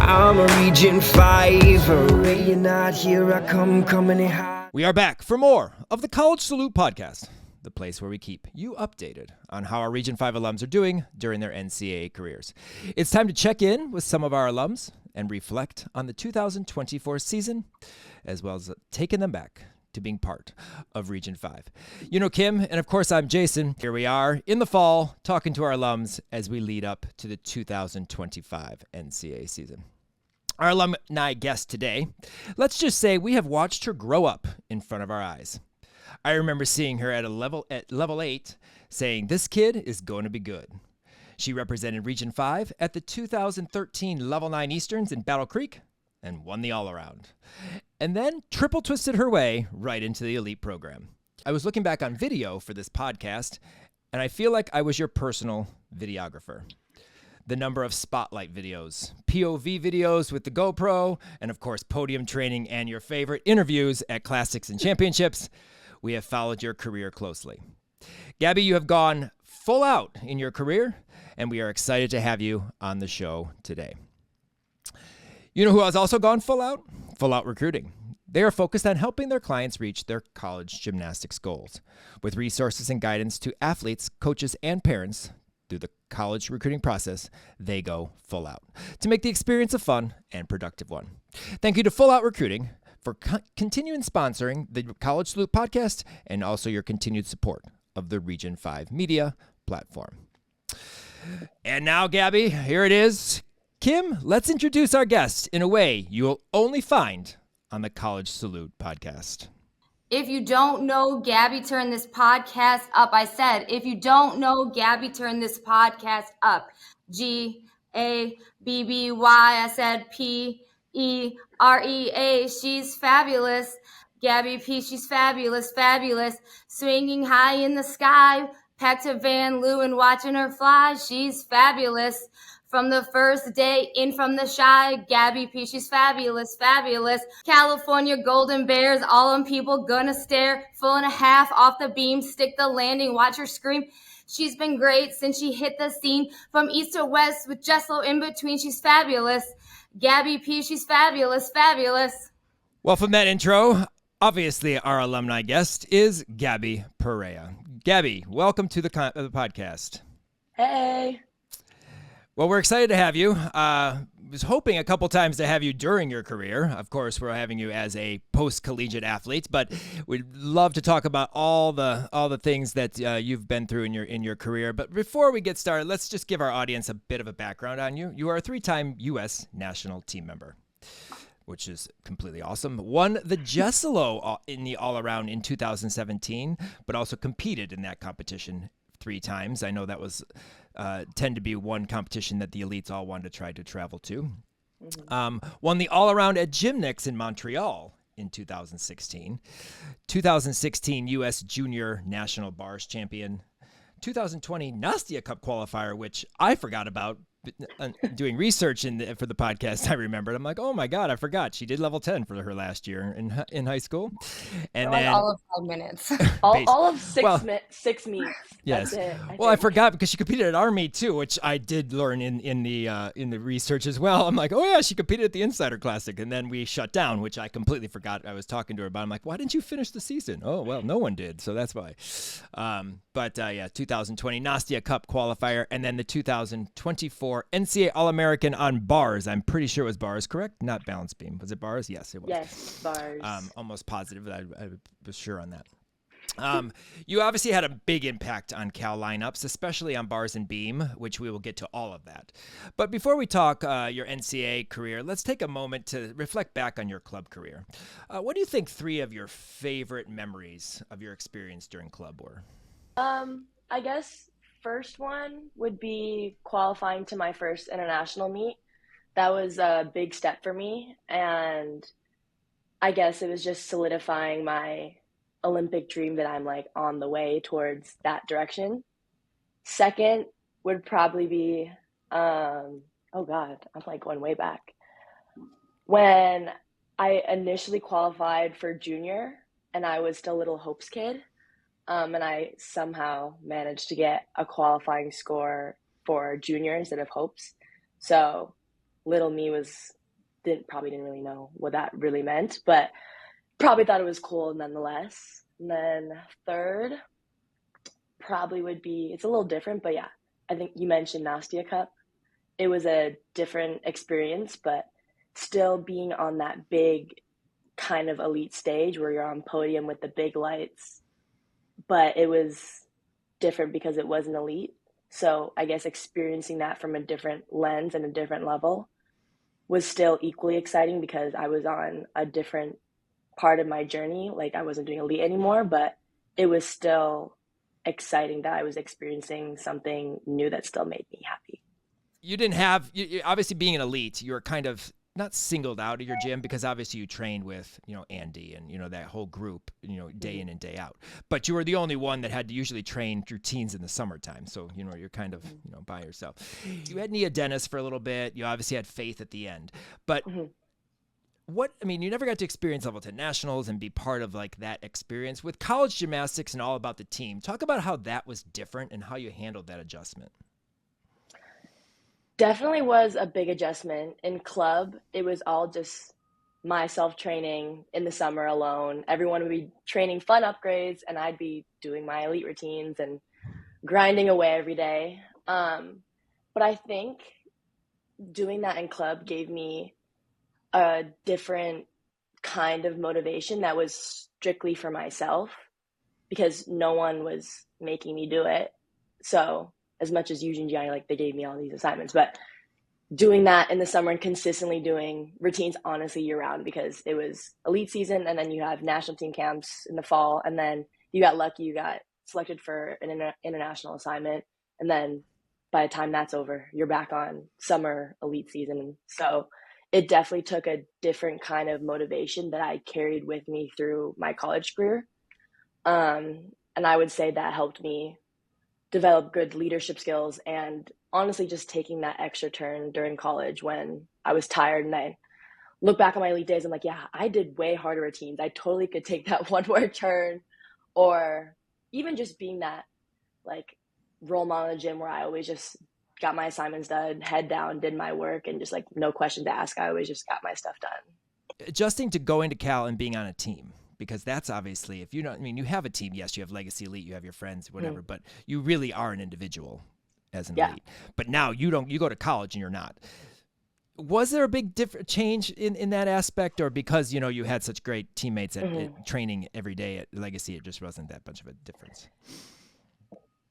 I'm a Region 5. Hooray, you're not here, I come coming high. We are back for more of the College Salute podcast, the place where we keep you updated on how our Region 5 alums are doing during their NCAA careers. It's time to check in with some of our alums and reflect on the 2024 season, as well as taking them back to being part of Region 5. You know Kim, and of course I'm Jason. Here we are in the fall talking to our alums as we lead up to the 2025 NCAA season. Our alumni guest today, let's just say we have watched her grow up in front of our eyes. I remember seeing her at level 8 saying, "This kid is going to be good." She represented Region 5 at the 2013 Level 9 Easterns in Battle Creek and won the all-around. And then triple twisted her way right into the elite program. I was looking back on video for this podcast, and I feel like I was your personal videographer. The number of spotlight videos, POV videos with the GoPro, and of course podium training and your favorite interviews at Classics and Championships. We have followed your career closely. Gabby, you have gone full out in your career, and we are excited to have you on the show today. You know who has also gone full out? Full Out Recruiting. They are focused on helping their clients reach their college gymnastics goals with resources and guidance to athletes, coaches, and parents through the college recruiting process. They go full out to make the experience a fun and productive one. Thank you to Full Out Recruiting for continuing sponsoring the College Salute podcast and also your continued support of the Region 5 media platform. And now, Gabby, here it is. Kim, let's introduce our guest in a way you'll only find on the College Salute podcast. If you don't know Gabby, turn this podcast up. I said, if you don't know Gabby, turn this podcast up. Gabby. I said Perea. She's fabulous. Gabby P. She's fabulous, fabulous. Swinging high in the sky. Packed to Van Loo and watching her fly. She's fabulous. From the first day in from the shy, Gabby P, she's fabulous, fabulous. California Golden Bears, all them people gonna stare. 4.5 off the beam, stick the landing, watch her scream. She's been great since she hit the scene. From east to west with Jessel in between, she's fabulous. Gabby P, she's fabulous, fabulous. Well, from that intro, obviously our alumni guest is Gabby Perea. Gabby, welcome to the podcast. Hey. Well, we're excited to have you. Was hoping a couple times to have you during your career. Of course, we're having you as a post-collegiate athlete, but we'd love to talk about all the things that you've been through in your career. But before we get started, let's just give our audience a bit of a background on you. You are a 3-time U.S. national team member, which is completely awesome. Won the Jesselo in the all-around in 2017, but also competed in that competition 3 times. I know that was tend to be one competition that the elites all wanted to try to travel to. Won the all-around at Gymnastics in Montreal in 2016. 2016 U.S. Junior National Bars Champion. 2020 Nastia Cup qualifier, which I forgot about doing research for the podcast. I remembered. I'm like, oh my God, I forgot. She did level 10 for her last year in high school. And then all of 5 minutes. all of 6 meets. Yes. That's it, I forgot because she competed at our meet too, which I did learn in the research as well. I'm like, oh yeah, she competed at the Insider Classic, and then we shut down, which I completely forgot. I was talking to her about. I'm like, why didn't you finish the season? Oh well, no one did, so that's why. But 2020 Nastia Cup qualifier, and then the 2024 NCAA All-American on bars. I'm pretty sure it was bars, correct? Not balance beam. Was it bars? Yes, it was. Yes, bars. Almost positive that I was sure on that. You obviously had a big impact on Cal lineups, especially on bars and beam, which we will get to all of that. But before we talk your NCAA career, let's take a moment to reflect back on your club career. What do you think 3 of your favorite memories of your experience during club were? I guess first one would be qualifying to my first international meet. That was a big step for me, and I guess it was just solidifying my Olympic dream that I'm like on the way towards that direction. Second would probably be, oh God, I'm like going way back. When I initially qualified for junior and I was still a little Hopes kid, and I somehow managed to get a qualifying score for junior instead of Hopes. So little me was probably didn't really know what that really meant, but probably thought it was cool nonetheless. And then third probably would be, it's a little different, but yeah, I think you mentioned Nastia Cup. It was a different experience, but still being on that big kind of elite stage where you're on podium with the big lights, but it was different because it wasn't elite. So I guess experiencing that from a different lens and a different level was still equally exciting because I was on a different part of my journey. Like I wasn't doing elite anymore, but it was still exciting that I was experiencing something new that still made me happy. You didn't have, obviously being an elite, you were kind of not singled out of your gym because obviously you trained with, Andy and, that whole group, day in and day out. But you were the only one that had to usually train routines in the summertime. So, you're kind of, by yourself. You had Nia Dennis for a little bit. You obviously had Faith at the end. But you never got to experience level 10 nationals and be part of like that experience with college gymnastics and all about the team. Talk about how that was different and how you handled that adjustment. Definitely was a big adjustment. In club, it was all just myself training in the summer alone. Everyone would be training fun upgrades and I'd be doing my elite routines and grinding away every day. But I think doing that in club gave me a different kind of motivation that was strictly for myself because no one was making me do it. So as much as Eugene Gianni, like they gave me all these assignments, but doing that in the summer and consistently doing routines honestly year round because it was elite season and then you have national team camps in the fall and then you got lucky, you got selected for an international assignment. And then by the time that's over, you're back on summer elite season. So it definitely took a different kind of motivation that I carried with me through my college career. And I would say that helped me develop good leadership skills and honestly just taking that extra turn during college when I was tired and I look back on my elite days, I'm like, yeah, I did way harder routines. I totally could take that one more turn, or even just being that like role model in the gym where I always just got my assignments done, head down, did my work, and just like no question to ask. I always just got my stuff done. Adjusting to going to Cal and being on a team. Because that's obviously, if you don't, you have a team, yes, you have Legacy Elite, you have your friends, whatever, but you really are an individual as an elite. But now you go to college and you're not. Was there a big change in that aspect, or because, you had such great teammates at training every day at Legacy, it just wasn't that much of a difference?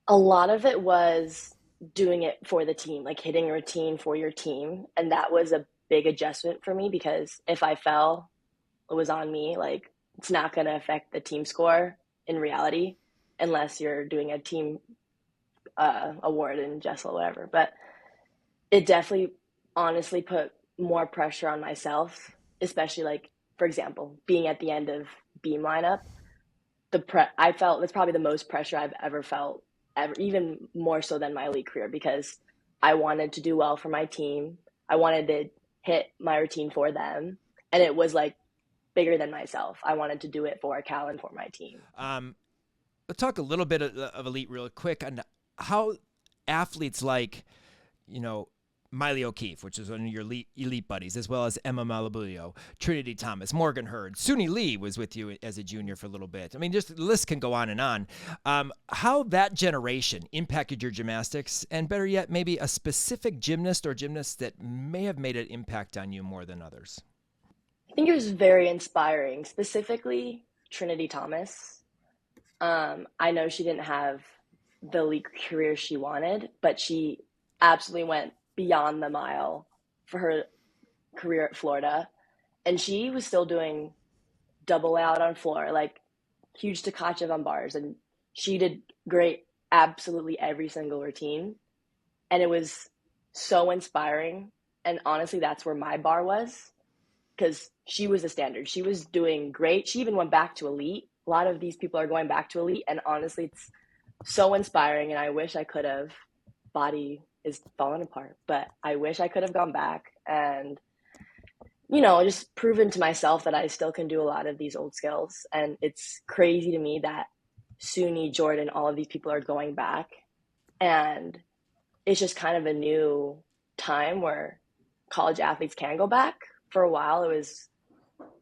A lot of it was doing it for the team, like hitting a routine for your team. And that was a big adjustment for me because if I fell, it was on me. Like, it's not going to affect the team score in reality unless you're doing a team award in Jessel or whatever. But it definitely honestly put more pressure on myself, especially like, for example, being at the end of beam lineup. I felt that's probably the most pressure I've ever felt, even more so than my elite career, because I wanted to do well for my team. I wanted to hit my routine for them. And it was like, bigger than myself. I wanted to do it for Cal and for my team. Let's talk a little bit of elite real quick on how athletes like, Miley O'Keefe, which is one of your elite buddies, as well as Emma Malabulio, Trinity Thomas, Morgan Hurd, Suni Lee was with you as a junior for a little bit. Just the list can go on and on. How that generation impacted your gymnastics, and better yet, maybe a specific gymnast or gymnast that may have made an impact on you more than others. I think it was very inspiring, specifically Trinity Thomas. I know she didn't have the elite career she wanted, but she absolutely went beyond the mile for her career at Florida. And she was still doing double out on floor, like huge Tkachev on bars. And she did great absolutely every single routine. And it was so inspiring. And honestly, that's where my bar was, because she was the standard. She was doing great. She even went back to elite. A lot of these people are going back to elite. And honestly, it's so inspiring. And I wish I could have. Body is falling apart, but I wish I could have gone back and, just proven to myself that I still can do a lot of these old skills. And it's crazy to me that Suni, Jordan, all of these people are going back. And it's just kind of a new time where college athletes can go back for a while, it was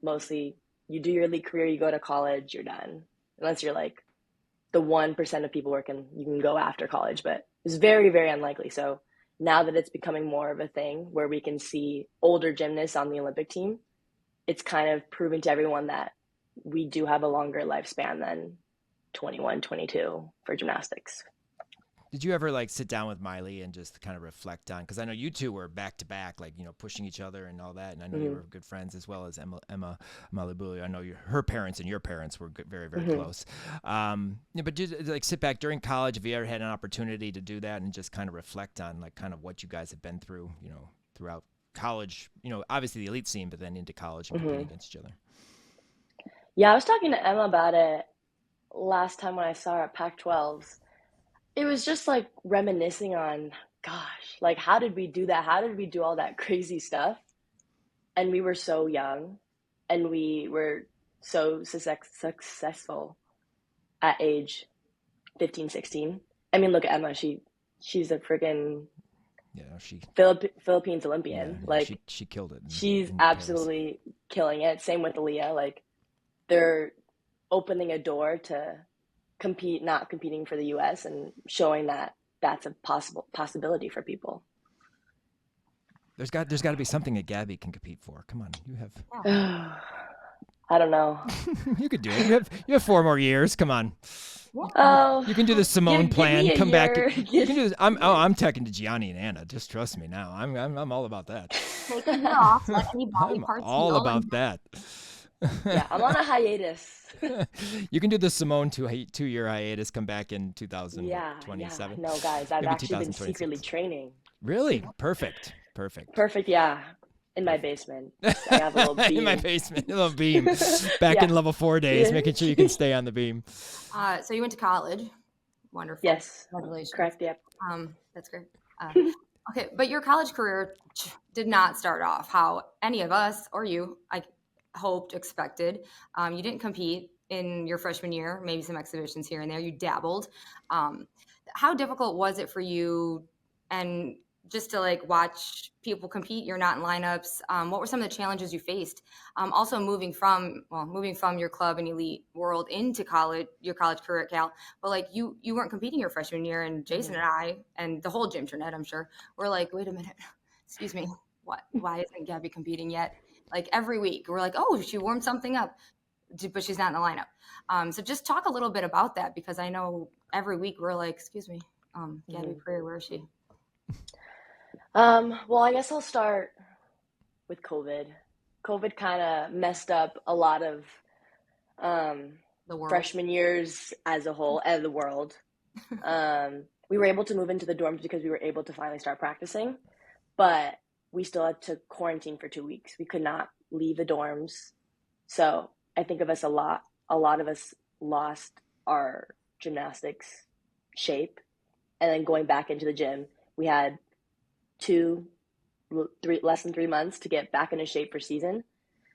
mostly you do your elite career, you go to college, you're done. Unless you're like the 1% of people working, you can go after college, but it's very, very unlikely. So now that it's becoming more of a thing where we can see older gymnasts on the Olympic team, it's kind of proven to everyone that we do have a longer lifespan than 21, 22 for gymnastics. Did you ever like sit down with Miley and just kind of reflect on, because I know you two were back to back, like, you know, pushing each other and all that. And I know you were good friends as well as Emma Malibuli. I know her parents and your parents were very, very close. Yeah, but did you like sit back during college? Have you ever had an opportunity to do that and just kind of reflect on like kind of what you guys have been through, you know, throughout college, you know, obviously the elite scene, but then into college and competing against each other? Yeah, I was talking to Emma about it last time when I saw her at Pac-12s. It was just like reminiscing on, gosh, like how did we do that? How did we do all that crazy stuff? And we were so young and we were so successful at age 15, 16. I mean, look at Emma. She's a freaking Philippines Olympian. Yeah, like she killed it. She's absolutely killing it. Same with Aaliyah. Like they're opening a door to not competing for the US and showing that that's a possibility for people. There's got to be something that Gabby can compete for. Come on, you have. I don't know. You could do it. You have 4 more years. Come on. Oh, you can do the Simone plan. Give Come me back. a year. You can do this. I'm talking to Gianni and Anna. Just trust me now. I'm all about that. Take a year off. Let any body I'm parts all heal about that. Yeah, I'm on a hiatus. You can do the Simone 2-year hiatus. Come back in 2027. No, guys, I've Maybe actually been 2026. secretly training. Really? Perfect. Yeah. In my basement. I have a little beam. In my basement, a little beam. Back in level 4 days, making sure you can stay on the beam. So you went to college. Wonderful. Yes. Congratulations. Correct. Yep. That's great. Okay, but your college career did not start off how any of us or you, I hoped, expected. You didn't compete in your freshman year, maybe some exhibitions here and there. You dabbled. How difficult was it for you, and just to like watch people compete? You're not in lineups. What were some of the challenges you faced? Also moving from your club and elite world into college, your college career at Cal, but like you weren't competing your freshman year, and Jason and I and the whole Gymternet, I'm sure, were like, wait a minute, excuse me, why isn't Gabby competing yet? Like every week we're like, oh, she warmed something up, but she's not in the lineup. So just talk a little bit about that, because I know every week we're like, excuse me, Gabby Perea, where is she? Well, I guess I'll start with COVID. COVID kind of messed up a lot of The world. freshman years as a whole, and the world. We were able to move into the dorms because we were able to finally start practicing, but we still had to quarantine for 2 weeks. We could not leave the dorms. So I think of us a lot of us lost our gymnastics shape. And then going back into the gym, we had less than 3 months to get back into shape for season.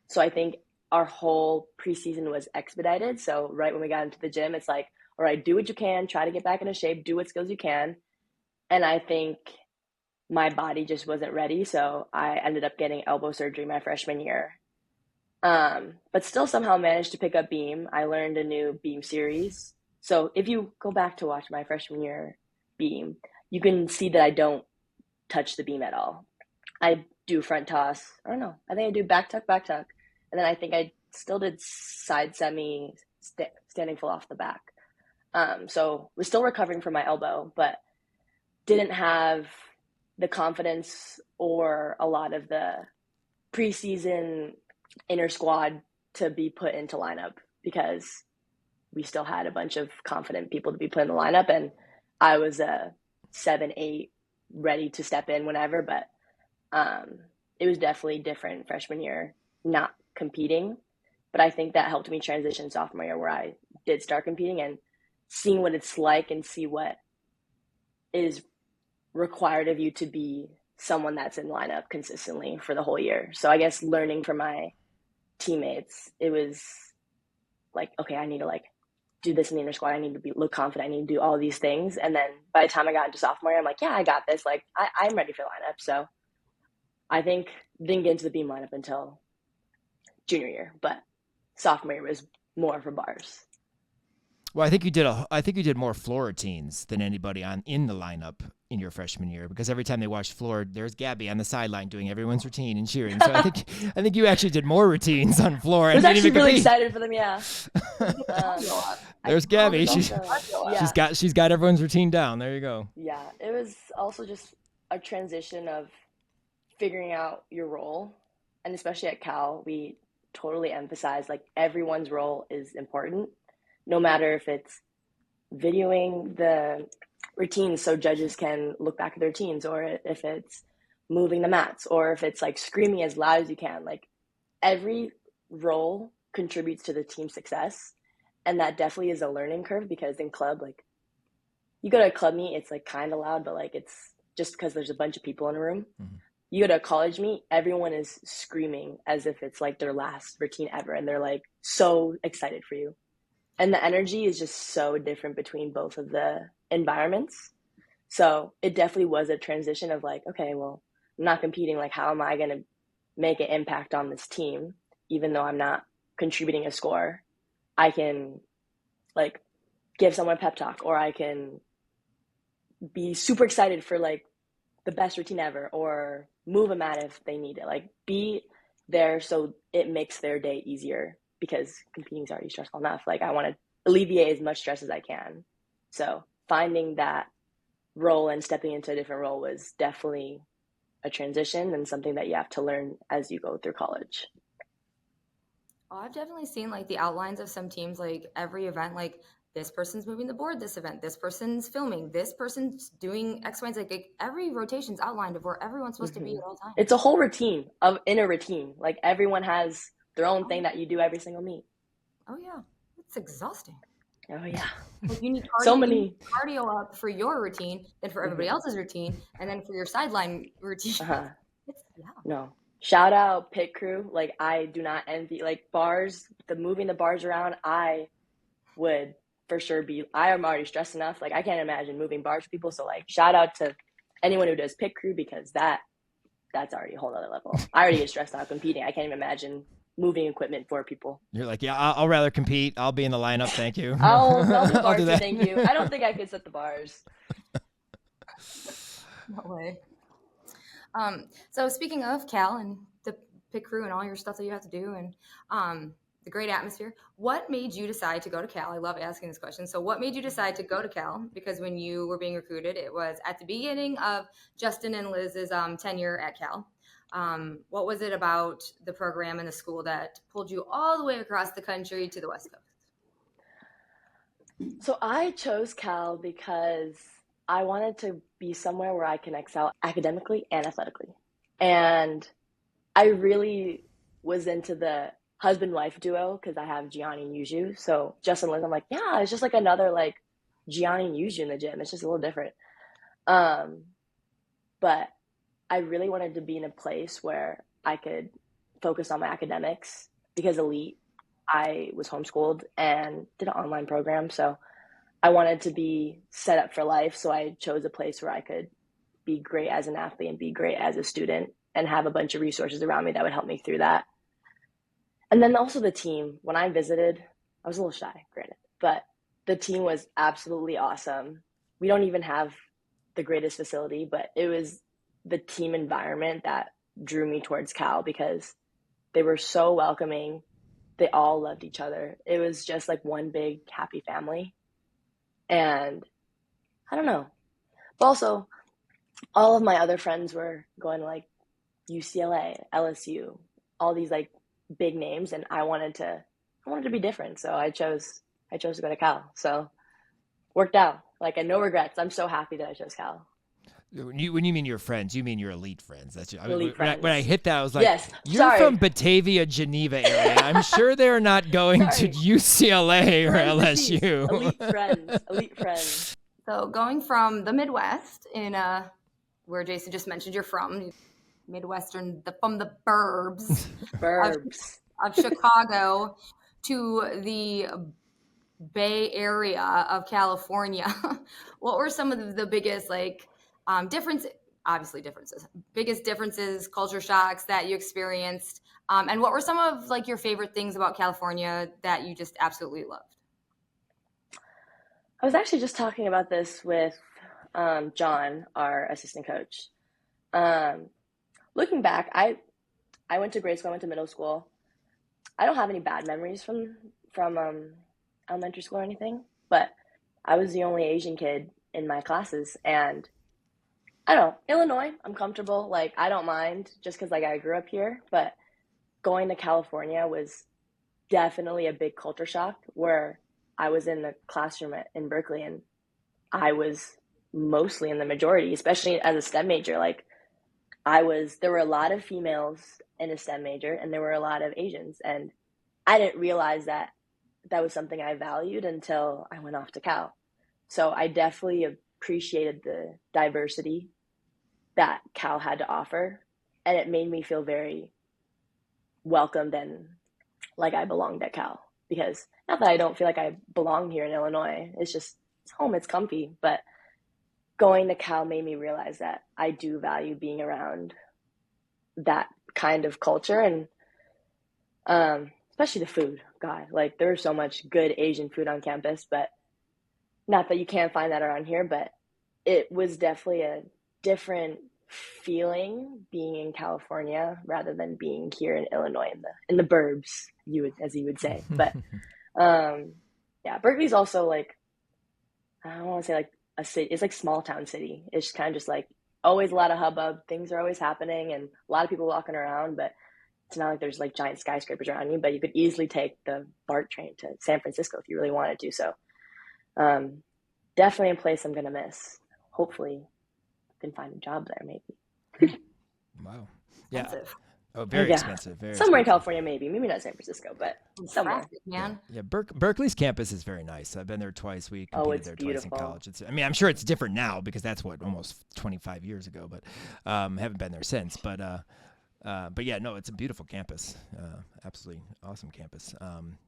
So I think our whole preseason was expedited. So right when we got into the gym, it's like, all right, do what you can, try to get back into shape, do what skills you can. And I think my body just wasn't ready. So I ended up getting elbow surgery my freshman year. But still somehow managed to pick up beam. I learned a new beam series. So if you go back to watch my freshman year beam, you can see that I don't touch the beam at all. I do front toss. I don't know. I think I do back tuck. And then I think I still did side semi standing full off the back. So we're still recovering from my elbow, but didn't have the confidence or a lot of the preseason inner squad to be put into lineup, because we still had a bunch of confident people to be put in the lineup. And I was a 7-8 ready to step in whenever, but it was definitely different freshman year, not competing. But I think that helped me transition sophomore year, where I did start competing and seeing what it's like and see what is required of you to be someone that's in lineup consistently for the whole year. So I guess learning from my teammates, it was like, okay, I need to like do this in the inner squad. I need to look confident. I need to do all these things. And then by the time I got into sophomore year, I'm like, yeah, I got this. Like I'm ready for lineup. So I think didn't get into the beam lineup until junior year, but sophomore year was more for bars. Well, I think you did more floor routines than anybody in the lineup in your freshman year, because every time they watched floor, there's Gabby on the sideline doing everyone's routine and cheering. So I think you actually did more routines on floor. I was and actually didn't even really compete. excited for them. Yeah. There's Gabby. Yeah. She's got everyone's routine down. There you go. Yeah, it was also just a transition of figuring out your role, and especially at Cal, we totally emphasize like everyone's role is important, no matter if it's videoing the routines so judges can look back at their routines, or if it's moving the mats, or if it's like screaming as loud as you can. Like every role contributes to the team's success, and that definitely is a learning curve, because in club, like you go to a club meet, it's like kind of loud, but like it's just because there's a bunch of people in a room. Mm-hmm. You go to a college meet, everyone is screaming as if it's like their last routine ever, and they're like so excited for you. And the energy is just so different between both of the environments. So it definitely was a transition of like, okay, well, I'm not competing. Like, how am I going to make an impact on this team, even though I'm not contributing a score? I can like give someone a pep talk, or I can be super excited for like the best routine ever, or move a mat if they need it. Like be there so it makes their day easier, because competing is already stressful enough. Like I want to alleviate as much stress as I can. So finding that role and stepping into a different role was definitely a transition, and something that you have to learn as you go through college. Oh, I've definitely seen like the outlines of some teams, like every event, like this person's moving the board this event, this person's filming, this person's doing X, Y, and Z. Like every rotation's outlined of where everyone's supposed to be at all times. It's a whole routine in a routine. Like everyone has their own thing that you do every single meet. Oh yeah, it's exhausting. Oh yeah. Like you need cardio, So many you need cardio up for your routine, then for everybody else's routine, and then for your sideline routine. No. Shout out pit crew. Like I do not envy like bars, moving the bars around. I would for sure I am already stressed enough. Like I can't imagine moving bars for people. So like shout out to anyone who does pit crew, because that's already a whole other level. I already get stressed out competing. I can't even imagine moving equipment for people. You're like, yeah, I'll rather compete. I'll be in the lineup. Thank you. I'll do bars. I'll do that. Thank you. I don't think I could set the bars. No way. So speaking of Cal and the pit crew and all your stuff that you have to do, and the great atmosphere, what made you decide to go to Cal? I love asking this question. So what made you decide to go to Cal? Because when you were being recruited, it was at the beginning of Justin and Liz's tenure at Cal. What was it about the program and the school that pulled you all the way across the country to the West Coast? So I chose Cal because I wanted to be somewhere where I can excel academically and athletically. And I really was into the husband-wife duo, because I have Gianni and Yuju. So Justin and Liz, I'm like, yeah, it's just like another like Gianni and Yuju in the gym. It's just a little different. But I really wanted to be in a place where I could focus on my academics, because elite, I was homeschooled and did an online program. So I wanted to be set up for life. So I chose a place where I could be great as an athlete and be great as a student, and have a bunch of resources around me that would help me through that. And then also the team. When I visited, I was a little shy, granted, but the team was absolutely awesome. We don't even have the greatest facility, but it was the team environment that drew me towards Cal, because they were so welcoming. They all loved each other. It was just like one big happy family. And I don't know. But also, all of my other friends were going to like UCLA, LSU, all these like big names, and I wanted to be different. So I chose to go to Cal. So worked out. Like, no regrets. I'm so happy that I chose Cal. When you mean your friends, you mean your elite friends. That's Elite friends. When I hit that, I was like, yes, you're from Batavia, Geneva area. I'm sure they're not going to UCLA or LSU. Elite friends. So going from the Midwest in where Jason just mentioned you're from, Midwestern, from the burbs of Chicago to the Bay Area of California. What were some of the biggest difference obviously biggest differences, culture shocks that you experienced. And what were some of like your favorite things about California that you just absolutely loved? I was actually just talking about this with John, our assistant coach. Looking back, I went to grade school, I went to middle school. I don't have any bad memories from elementary school or anything, but I was the only Asian kid in my classes, and I don't know, Illinois, I'm comfortable. Like, I don't mind just because like I grew up here, but going to California was definitely a big culture shock where I was in the classroom in Berkeley and I was mostly in the majority, especially as a STEM major. Like, there were a lot of females in a STEM major and there were a lot of Asians. And I didn't realize that that was something I valued until I went off to Cal. So I definitely appreciated the diversity that Cal had to offer. And it made me feel very welcomed and like I belonged at Cal. Because not that I don't feel like I belong here in Illinois. It's just, it's home, it's comfy. But going to Cal made me realize that I do value being around that kind of culture, and especially the food. God, like there's so much good Asian food on campus, but not that you can't find that around here, but it was definitely a different feeling being in California rather than being here in Illinois in the burbs, as you would say. But yeah, Berkeley's also like, I don't want to say like a city. It's like small town city. It's just kind of just like always a lot of hubbub. Things are always happening and a lot of people walking around, but it's not like there's like giant skyscrapers around you, but you could easily take the BART train to San Francisco if you really wanted to. So definitely a place I'm going to miss. Hopefully I can find a job there maybe. Wow. Yeah. Expensive. Oh, very expensive. Very somewhere expensive. in California, maybe not San Francisco, but somewhere. Man. Yeah, Berkeley's campus is very nice. I've been there twice. We competed it's there beautiful. twice in college. I mean, I'm sure it's different now because that's almost 25 years ago, but haven't been there since. But yeah, no, it's a beautiful campus. Absolutely awesome campus.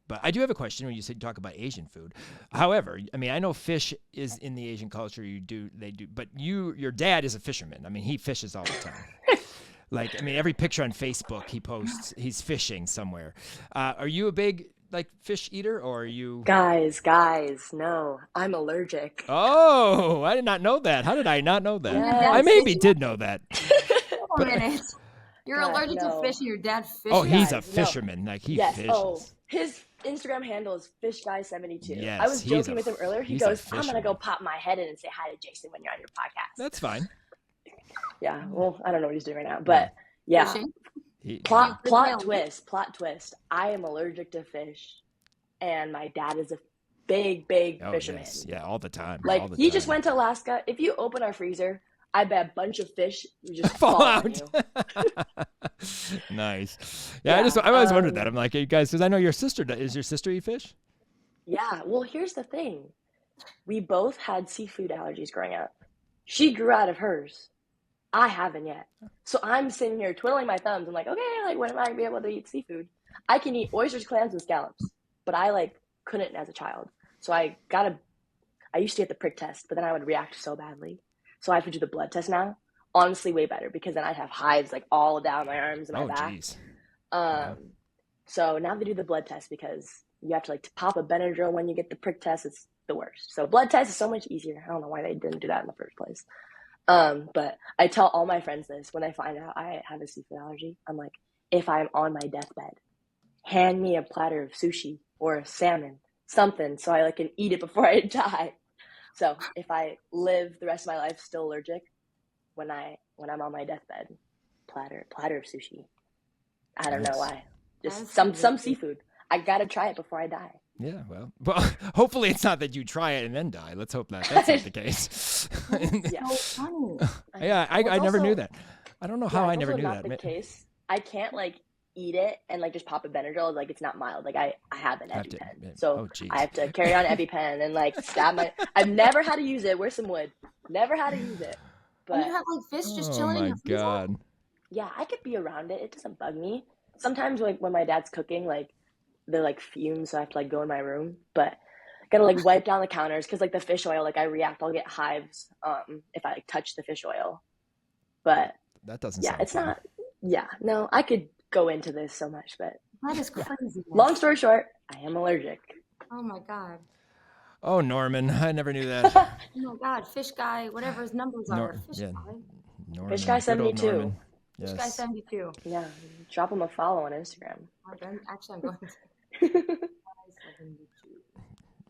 But I do have a question when you said you talk about Asian food. However, I mean, I know fish is in the Asian culture. They do, but your dad is a fisherman. I mean, he fishes all the time. Like, I mean, every picture on Facebook he posts, he's fishing somewhere. Are you a big like fish eater, or are you? Guys, no, I'm allergic. Oh, I did not know that. How did I not know that? Yes. I maybe did know that. Wait a minute. You're God, allergic to no. fish and your dad fishes? Oh, he's a Guys, no. fisherman. Like he Yes. fishes. Oh, his Instagram handle is fishguy72. Yes, I was he's joking with him earlier. He he's a goes, I'm gonna go fisherman. pop my head in and say hi to Jason when you're on your podcast. That's fine. Yeah. Well, I don't know what he's doing right now, but yeah. Fishing? Plot Really? twist. I am allergic to fish, and my dad is a big fisherman. Yes. Yeah, all the time. Like all the he time. just went to Alaska. If you open our freezer, I bet a bunch of fish would just fall fall on out. you. Nice. Yeah, Yeah, I always wondered that. I'm like, hey guys, because I know your sister. Is your sister eat fish? Yeah. Well, here's the thing. We both had seafood allergies growing up. She grew out of hers. I haven't yet. So I'm sitting here twiddling my thumbs. I'm like, okay, like when am I gonna be able to eat seafood? I can eat oysters, clams, and scallops, but I like couldn't as a child. So I used to get the prick test, but then I would react so badly. So I have to do the blood test now. Honestly, way better because then I'd have hives like all down my arms and my back. Geez. So now they do the blood test because you have to like to pop a Benadryl when you get the prick test. It's the worst. So blood test is so much easier. I don't know why they didn't do that in the first place. But I tell all my friends this when I find out I have a seafood allergy. I'm like, if I'm on my deathbed, hand me a platter of sushi or a salmon, something, so I like can eat it before I die. So if I live the rest of my life still allergic, when I'm on my deathbed, platter of sushi. I don't know why. Just some seafood. I gotta try it before I die. Yeah, well, hopefully it's not that you try it and then die. Let's hope that's not the case. Yeah. So funny. Yeah, I never knew that. I don't know how I never knew not that. The case. I can't like eat it and like just pop a Benadryl. Like it's not mild. Like I have an EpiPen, so I have to carry on EpiPen and like stab my. I've never had to use it. Where's some wood? Never had to use it. But And you have like fish just chilling in your freezer? God. yeah, I could be around it. It doesn't bug me. Sometimes like when my dad's cooking, like they're like fumes, so I have to like go in my room. But I gotta like wipe down the counters because like the fish oil, like I react. I'll get hives if I like touch the fish oil. But That doesn't yeah, sound it's fun. not. Yeah, no, I could go into this so much, but That is crazy. long story short, I am allergic. Oh my God. Oh, Norman, I never knew that. Oh my God. Fish guy, whatever his numbers are. Fish Yeah, guy. Norman, Fish guy good old 72. Norman. Fish guy Yes. 72. Yeah, drop him a follow on Instagram. I'm going to.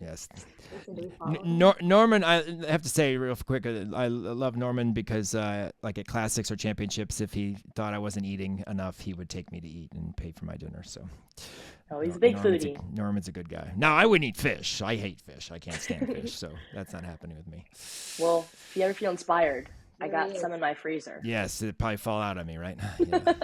Yes. Jason, do we follow him? Norman, I have to say real quick, I love Norman because like at classics or championships, if he thought I wasn't eating enough, he would take me to eat and pay for my dinner. So Oh, he's a big foodie. Norman's a good guy. Now, I wouldn't eat fish. I hate fish. I can't stand fish, so that's not happening with me. Well, if you ever feel inspired, I There got he some is. in my freezer. Yes, it'd probably fall out on me, right? Yeah.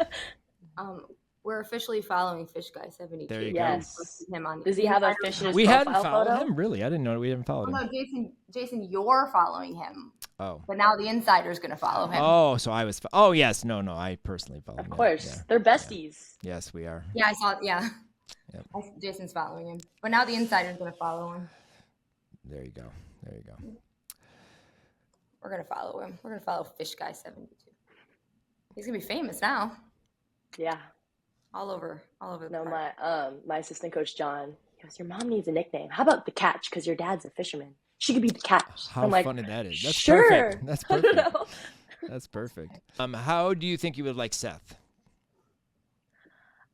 We're officially following Fish Guy 72. There you Yes. Posted him on Does he have a fish in his We hadn't profile followed photo? him, really. I didn't know we hadn't followed Oh him. no, Jason, you're following him, Oh. but now the insider's gonna follow him. Oh, so I was. Oh, yes. No, I personally followed him. Of course, they're besties. Yes, we are. Yeah, I saw. Yeah, Yep. Jason's following him, but now the insider's gonna follow him. There you go. There you go. We're gonna follow him. We're gonna follow Fish Guy 72. He's gonna be famous now, Yeah. all over the No, park. my assistant coach John, he goes, your mom needs a nickname. How about the Catch? Because your dad's a fisherman. She could be the Catch. How I'm like, funny that is. That's sure. perfect. That's I don't perfect. know. That's perfect. How do you think you would like Seth?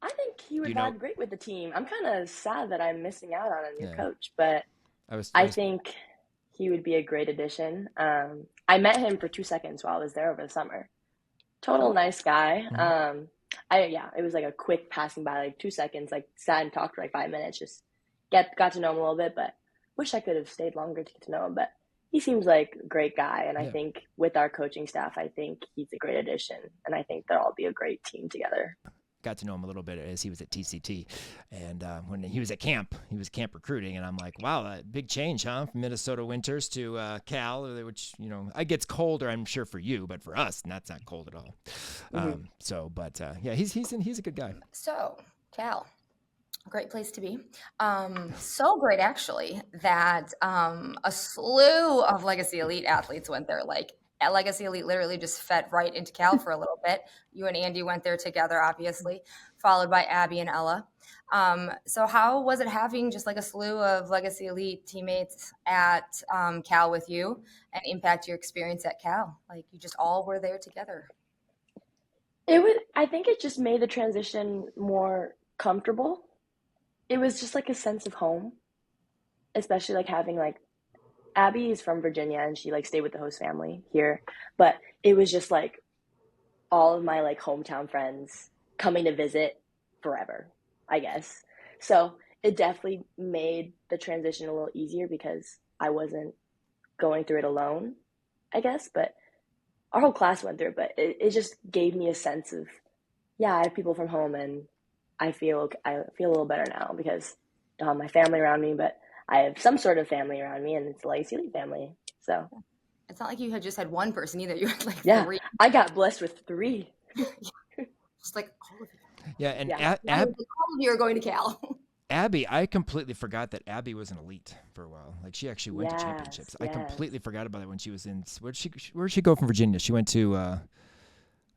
I think he would You know- vibe great with the team. I'm kind of sad that I'm missing out on a new Yeah. coach, but I was. I think he would be a great addition. I met him for 2 seconds while I was there over the summer. Total nice guy. Mhm. It was like a quick passing by, like 2 seconds, like sat and talked for like 5 minutes, just got to know him a little bit, but wish I could have stayed longer to get to know him. But he seems like a great guy, and I Yeah. think with our coaching staff, I think he's a great addition, and I think they'll all be a great team together. got to know him a little bit as he was at TCT, and when he was at camp, he was camp recruiting, and I'm like, wow, big change, huh? From Minnesota winters to Cal, which it gets colder, I'm sure for you, but for us, that's not cold at all. Yeah, he's a good guy. So, Cal, great place to be. So great, actually, that a slew of Legacy Elite athletes went there. Like, Legacy Elite literally just fed right into Cal for a little bit. You and Andy went there together, obviously, followed by Abby and Ella. So how was it having just like a slew of Legacy Elite teammates at Cal with you and impact your experience at Cal? Like, you just all were there together. I think it just made the transition more comfortable. It was just like a sense of home, especially like having like Abby is from Virginia and she like stayed with the host family here, but it was just like all of my like hometown friends coming to visit forever, I guess. So it definitely made the transition a little easier because I wasn't going through it alone, I guess, but our whole class went through it, but it just gave me a sense of, yeah, I have people from home and I feel a little better now because I don't have my family around me, but I have some sort of family around me, and it's the Legacy Elite family. So it's not like you had just had one person either. You had like three. I got blessed with 3. Just like all of you. Yeah, and All of you are going to Cal. Abby, I completely forgot that Abby was an elite for a while. Like, she actually went to Yes, championships. I yes. completely forgot about it when she was in. Where'd she go from Virginia? She went to.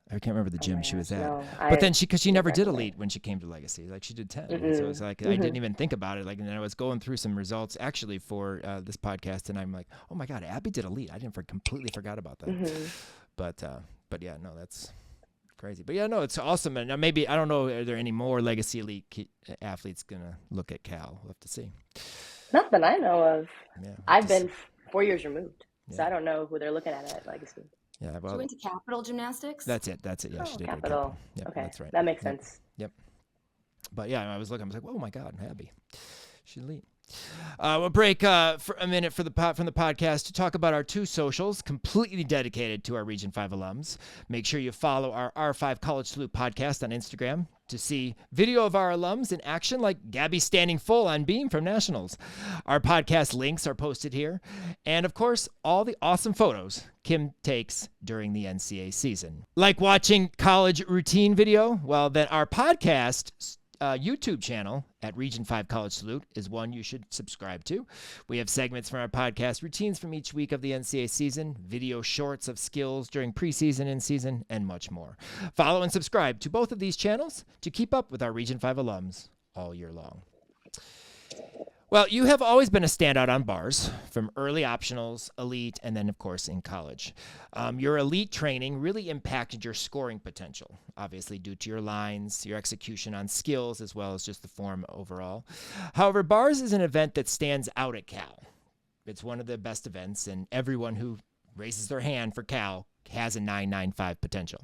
I can't remember the gym she was at. No, But then because she never did definitely. elite when she came to Legacy, like she did 10. So it's like I didn't even think about it. Like, and then I was going through some results actually for this podcast, and I'm like, oh my God, Abby did elite. I completely forgot about that. But yeah, no, that's crazy. But yeah, no, it's awesome. And maybe I don't know, are there any more Legacy Elite athletes gonna look at Cal? We'll have to see. Not that I know of. Yeah, I've been 4 years removed, so Yeah. I don't know who they're looking at Legacy. Yeah, She well, went to Capital Gymnastics. that's it. Yeah, she did go to Capital. Capital. Yep, Okay, that's right. that makes Yep. sense. But yeah, I was like, oh my God, I'm happy. She's elite. We'll break for a minute from the podcast to talk about our 2 socials completely dedicated to our Region 5 alums. Make sure you follow our R5 College Salute podcast on Instagram to see video of our alums in action, like Gabby standing full on beam from Nationals. Our podcast links are posted here. And of course, all the awesome photos Kim takes during the NCAA season. Like watching college routine video? Well, then our podcast YouTube channel at Region 5 College Salute is one you should subscribe to. We have segments from our podcast, routines from each week of the NCAA season, video shorts of skills during preseason, in-season, and much more. Follow and subscribe to both of these channels to keep up with our Region 5 alums all year long. Well, you have always been a standout on bars, from early optionals, elite, and then, of course, in college. Your elite training really impacted your scoring potential, obviously due to your lines, your execution on skills, as well as just the form overall. However, bars is an event that stands out at Cal. It's one of the best events, and everyone who raises their hand for Cal has a 995 potential.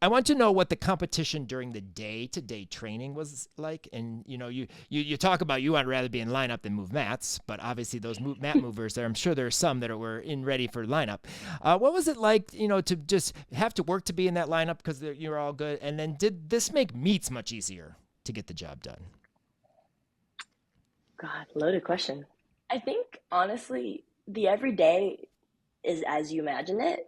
I want to know what the competition during the day-to-day training was like. And, you talk about you would rather be in lineup than move mats, but obviously those mat movers there, I'm sure there are some that were in ready for lineup. What was it like, to just have to work to be in that lineup because you're all good? And then did this make meets much easier to get the job done? God, loaded question. I think, honestly, the everyday is as you imagine it.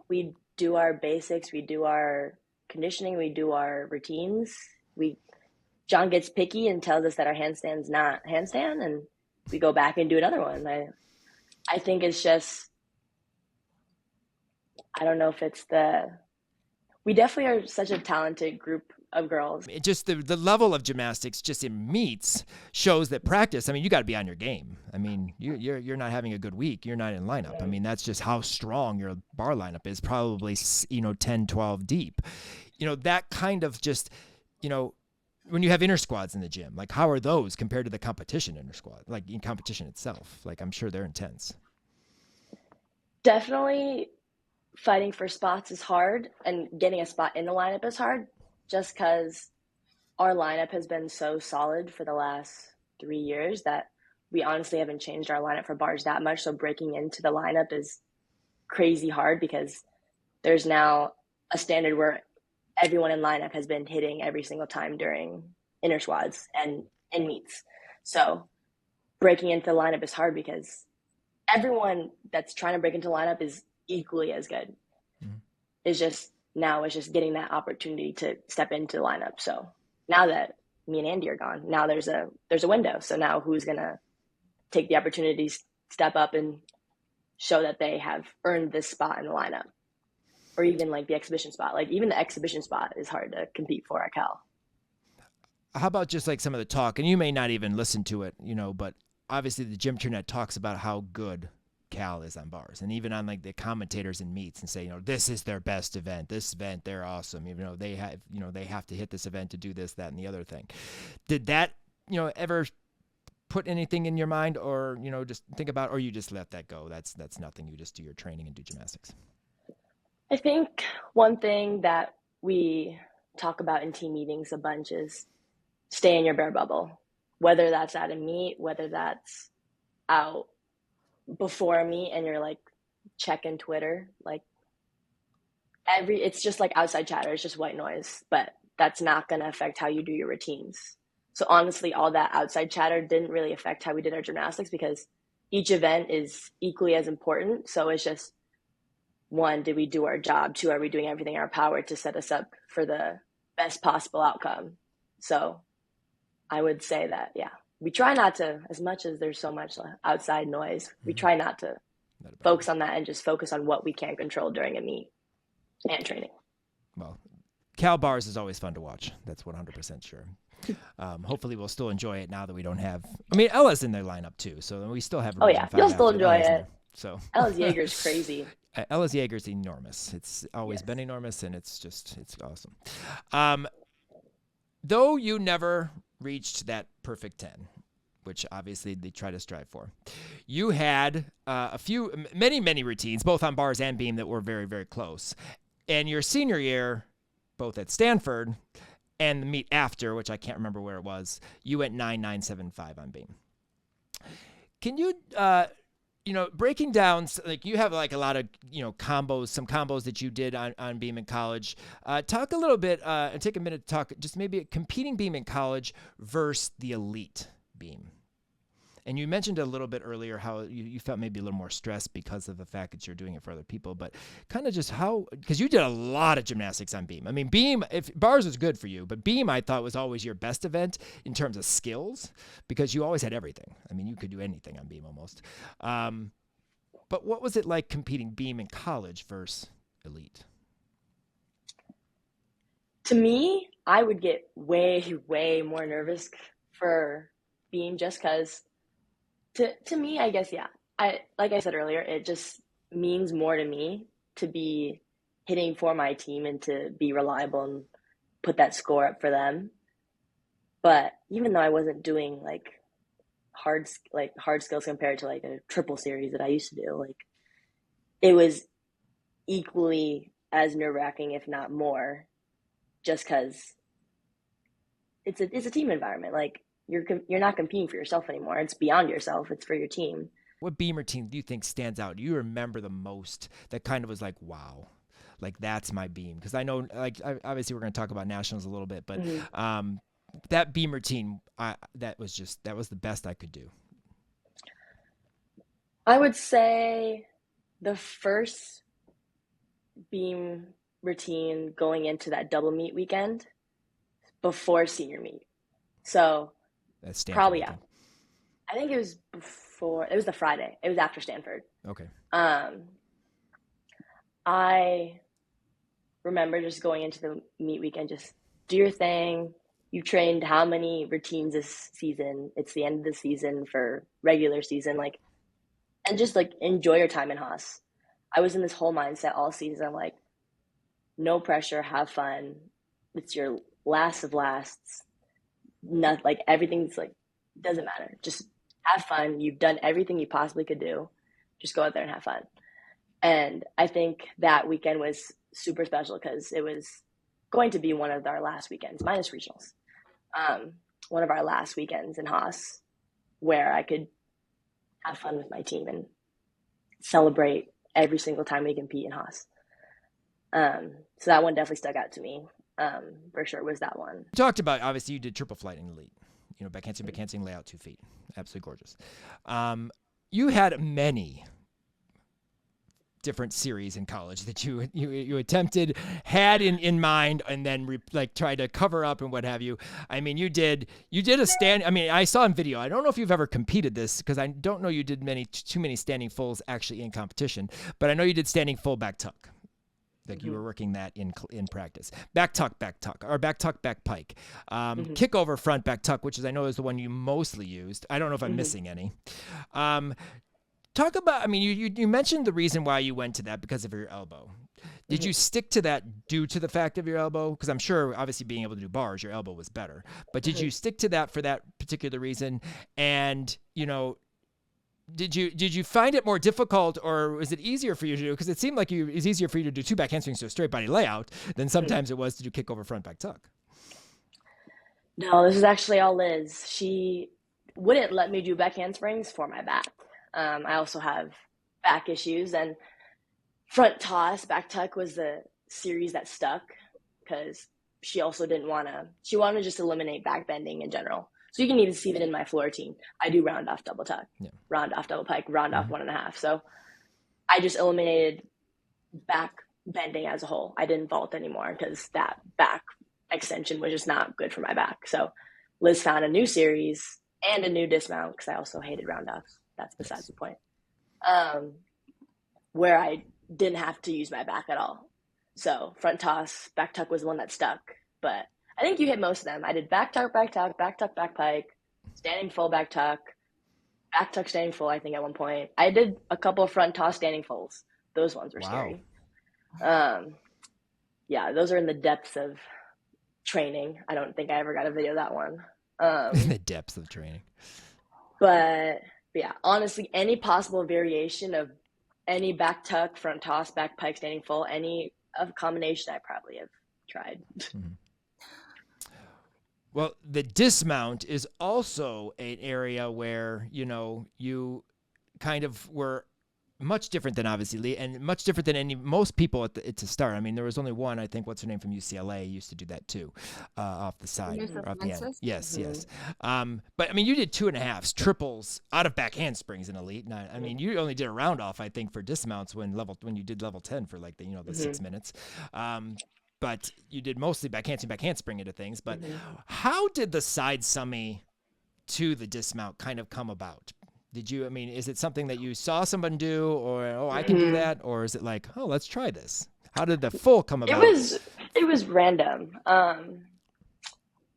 We do our basics, we do our conditioning, we do our routines. John gets picky and tells us that our handstand's not handstand, and we go back and do another one. I think it's just, I don't know if it's we definitely are such a talented group of girls. It just the level of gymnastics just in meets shows that practice. I mean, you got to be on your game. I mean, you're not having a good week, you're not in lineup. I mean, that's just how strong your bar lineup is. Probably 10, 12 deep. That kind of just when you have inner squads in the gym, like how are those compared to the competition inner squad? Like in competition itself, like I'm sure they're intense. Definitely, fighting for spots is hard, and getting a spot in the lineup is hard. Just because our lineup has been so solid for the last 3 years that we honestly haven't changed our lineup for bars that much. So breaking into the lineup is crazy hard because there's now a standard where everyone in lineup has been hitting every single time during inner squads and meets. So breaking into the lineup is hard because everyone that's trying to break into lineup is equally as good. Mm-hmm. It's just getting that opportunity to step into the lineup. So now that me and Andy are gone, now there's a window. So now who's going to take the opportunity, step up and show that they have earned this spot in the lineup, or even like the exhibition spot. Like even the exhibition spot is hard to compete for at Cal. How about just like some of the talk, and you may not even listen to it, but obviously the Gymternet talks about how good Cal is on bars, and even on like the commentators in meets, and say, this is their best event. This event, they're awesome. Even though they have to hit this event to do this, that, and the other thing. Did that, ever put anything in your mind, or just think about, or you just let that go? That's nothing. You just do your training and do gymnastics. I think one thing that we talk about in team meetings a bunch is stay in your bare bubble, whether that's at a meet, whether that's out before a meet and you're like checking Twitter, like it's just like outside chatter, it's just white noise, but that's not going to affect how you do your routines. So honestly, all that outside chatter didn't really affect how we did our gymnastics because each event is equally as important. So it's just, one, did we do our job? Two, are we doing everything in our power to set us up for the best possible outcome? So I would say that, yeah, we try not to, as much as there's so much outside noise, we try not to focus on that and just focus on what we can control during a meet and training. Well, Cal bars is always fun to watch. That's 100% sure. Hopefully we'll still enjoy it now that we don't have, Ella's in their lineup too. So we still have, oh yeah, you'll still enjoy it. So Ella's Jaeger's crazy. Ella's Jaeger's enormous. It's always been enormous, and it's awesome. Though you never reached that perfect 10, which obviously they try to strive for, you had many routines, both on bars and beam, that were very, very close. And your senior year, both at Stanford and the meet after, which I can't remember where it was, you went 9.975 on beam. Can you, breaking down, like you have like a lot of, combos, some combos that you did on beam in college. Talk a little bit and take a minute to talk just maybe competing beam in college versus the elite beam. And you mentioned a little bit earlier how you felt maybe a little more stressed because of the fact that you're doing it for other people, but kind of just how, because you did a lot of gymnastics on beam. I mean, beam, if bars was good for you, but beam I thought was always your best event in terms of skills because you always had everything. I mean, you could do anything on beam almost. But what was it like competing beam in college versus elite? To me, I would get way, way more nervous for beam just because to me, I guess, yeah. Like I said earlier, it just means more to me to be hitting for my team and to be reliable and put that score up for them. But even though I wasn't doing like hard skills compared to like a triple series that I used to do, like it was equally as nerve-wracking, if not more, just because it's a team environment. Like you're not competing for yourself anymore. It's beyond yourself. It's for your team. What beam routine do you think stands out? Do you remember the most that kind of was like, wow, like that's my beam? Because I know, like, obviously we're going to talk about nationals a little bit, but that beam routine, that was the best I could do. I would say the first beam routine going into that double meet weekend before senior meet. So That's Stanford, probably, yeah. I think it was the Friday. It was after Stanford. Okay. I remember just going into the meet weekend, just do your thing. You trained how many routines this season? It's the end of the season for regular season, like, and just like enjoy your time in Haas. I was in this whole mindset all season. I'm like, no pressure, have fun. It's your last of lasts. Not like everything's like, doesn't matter. Just have fun. You've done everything you possibly could do. Just go out there and have fun. And I think that weekend was super special because it was going to be one of our last weekends, minus regionals. One of our last weekends in Haas where I could have fun with my team and celebrate every single time we compete in Haas. So that one definitely stuck out to me. For sure was that one. You talked about, obviously you did triple flight in elite, backhanding, layout 2 feet. Absolutely gorgeous. You had many different series in college that you attempted, had in mind, and then tried to cover up and what have you. I mean, you did a stand. I mean, I saw in video. I don't know if you've ever competed this because I don't know you did too many standing fulls actually in competition, but I know you did standing full back tuck. Like you were working that in practice. Back tuck, or back tuck, back pike. Kick over front back tuck, which I know is the one you mostly used. I don't know if I'm missing any. Talk about, I mean, you mentioned the reason why you went to that because of your elbow. Did you stick to that due to the fact of your elbow? Because I'm sure, obviously, being able to do bars, your elbow was better. But did you stick to that for that particular reason? And, did you find it more difficult, or was it easier for you to do? Because it seemed like it was easier for you to do 2 back handsprings to a straight body layout than sometimes it was to do kick over front back tuck. No, this is actually all Liz. She wouldn't let me do back handsprings for my back. I also have back issues, and front toss, back tuck was the series that stuck because she also she wanted to just eliminate back bending in general. So you can even see that in my floor team. I do round off double tuck, round off double pike, round off 1.5. So I just eliminated back bending as a whole. I didn't vault anymore because that back extension was just not good for my back. So Liz found a new series and a new dismount because I also hated round offs. That's besides the point. Where I didn't have to use my back at all. So front toss, back tuck was the one that stuck. But I think you hit most of them. I did back tuck, back pike, standing full back tuck, standing full, I think at one point. I did a couple of front toss standing fulls. Those ones were scary. Yeah, those are in the depths of training. I don't think I ever got a video of that one. In the depths of training. But yeah, honestly, any possible variation of any back tuck, front toss, back pike, standing full, any of combination I probably have tried. Mm-hmm. Well, the dismount is also an area where, you kind of were much different than obviously Lee, and much different than most people at to start. I mean, there was only one, I think, what's her name from UCLA used to do that too, off the side, or off the end. Yes, yes. But I mean, you did 2.5s, triples out of back handsprings in elite. Now, I mean, you only did a round off, I think, for dismounts when you did level 10 for like the 6 minutes. But you did mostly back handspring into things. But how did the side summy to the dismount kind of come about? I mean, is it something that you saw someone do, or, I can do that? Or is it like, oh, let's try this? How did the full come about? It was random.